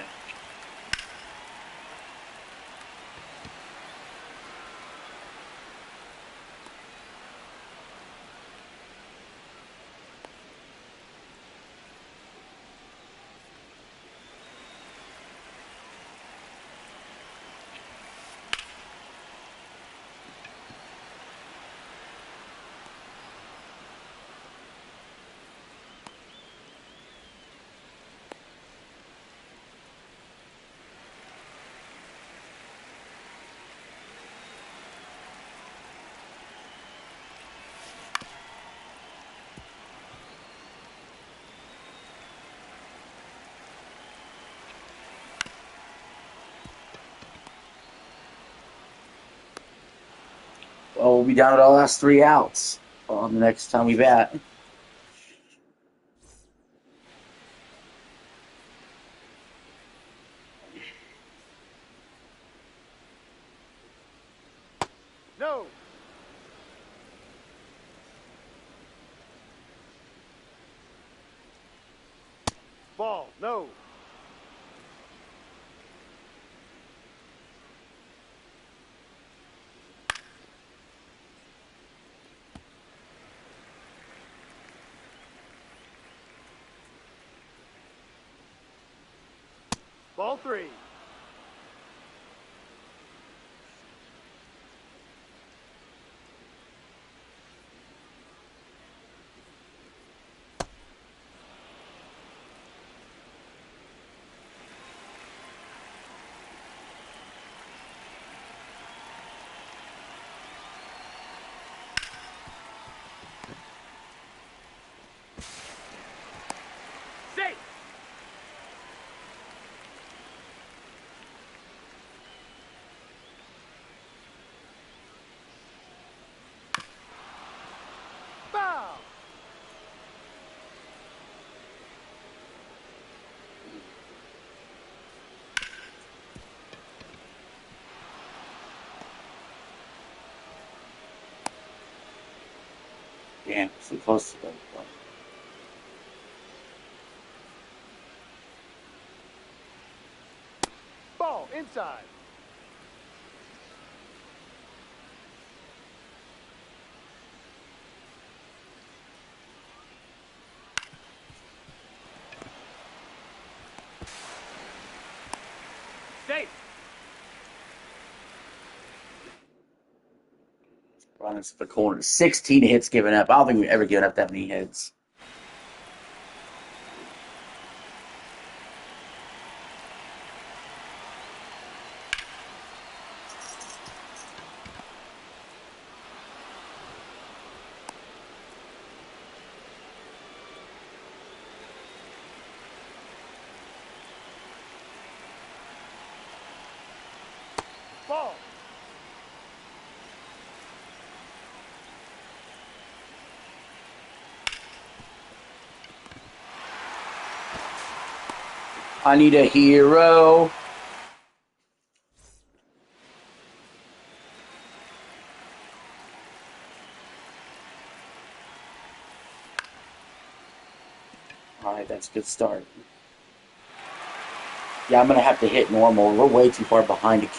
Well, we'll be down to our last 3 outs on the next time we bat. No. Ball. No. Ball 3. Safe. Foul. Damn, so close to that. Ball inside. Safe. Running to the corner. 16 hits given up. I don't think we've ever given up that many hits. Ball. I need a hero. That's a good start. Yeah, I'm going to have to hit normal. We're way too far behind to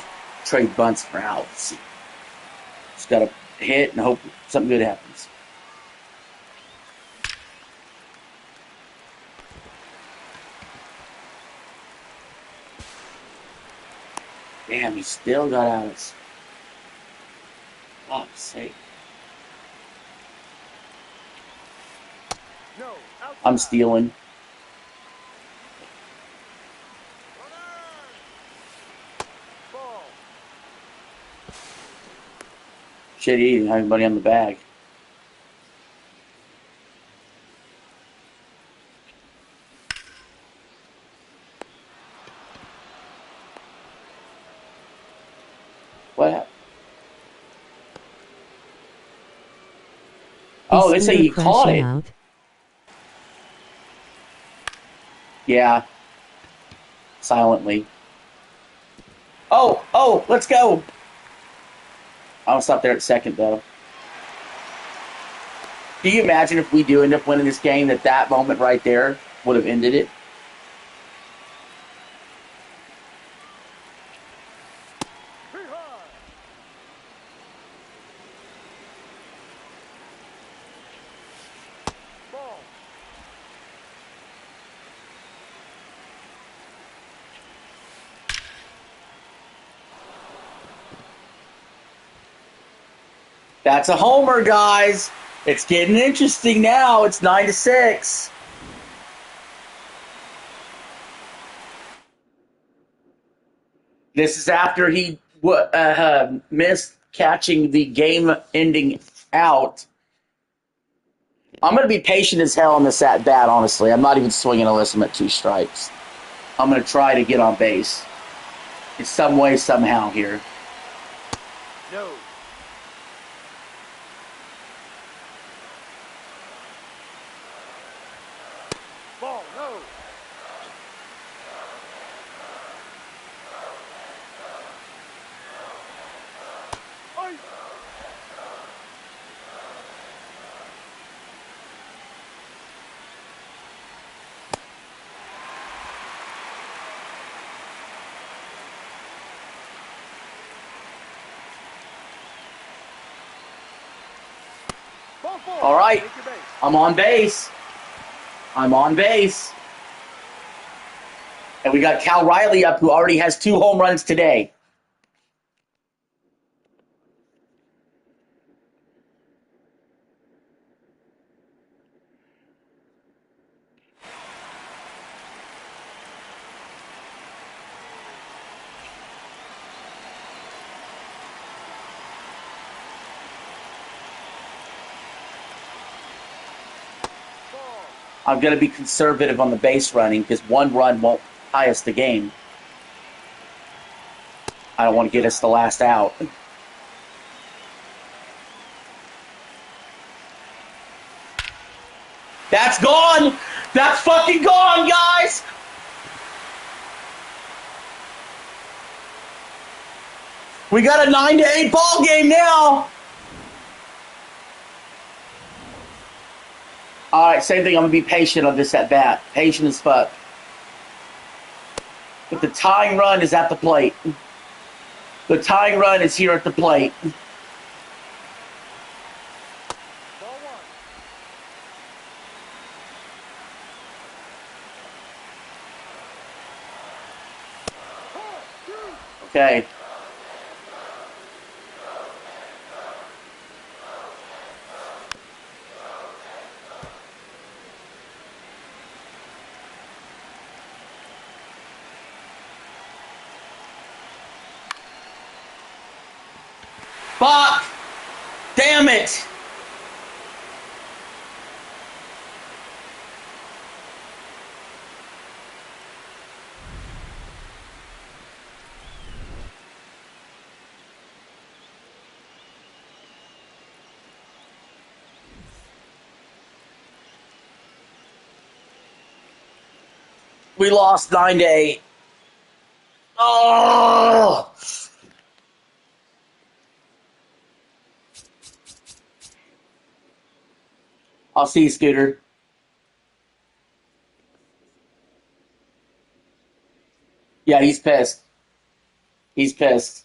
trade bunts for outs. Just got to hit and hope something good happens. Damn, he still got outs. Fuck's sake. No, outside. I'm stealing. Ball. Shit, he didn't have anybody on the bag. What happened? Oh, they Is say Scooter he caught crashing it. out? Yeah. Silently. Oh, let's go. I'll stop there at second, though. Can you imagine if we do end up winning this game, that moment right there would have ended it? Three high. Ball. That's a homer, guys. It's getting interesting now. It's 9-6. This is after he missed catching the game-ending out. I'm going to be patient as hell on this at bat, honestly. I'm not even swinging unless I'm at 2 strikes. I'm going to try to get on base in some way, somehow here. No. Ball. No. Ice. Ball four. All right. Take your base. I'm on base. I'm on base. And we got Cal Riley up, who already has 2 home runs today. Ball. I'm going to be conservative on the base running because 1 run won't tie us the game. I don't want to get us the last out. That's gone! That's fucking gone, guys! We got a 9-8 ball game now! Alright, same thing. I'm going to be patient on this at bat. Patient as fuck. But the tying run is at the plate. The tying run is here at the plate. Ball one. Okay. Fuck! Damn it! We lost 9-8. Oh! I'll see you, Scooter. Yeah, he's pissed. He's pissed.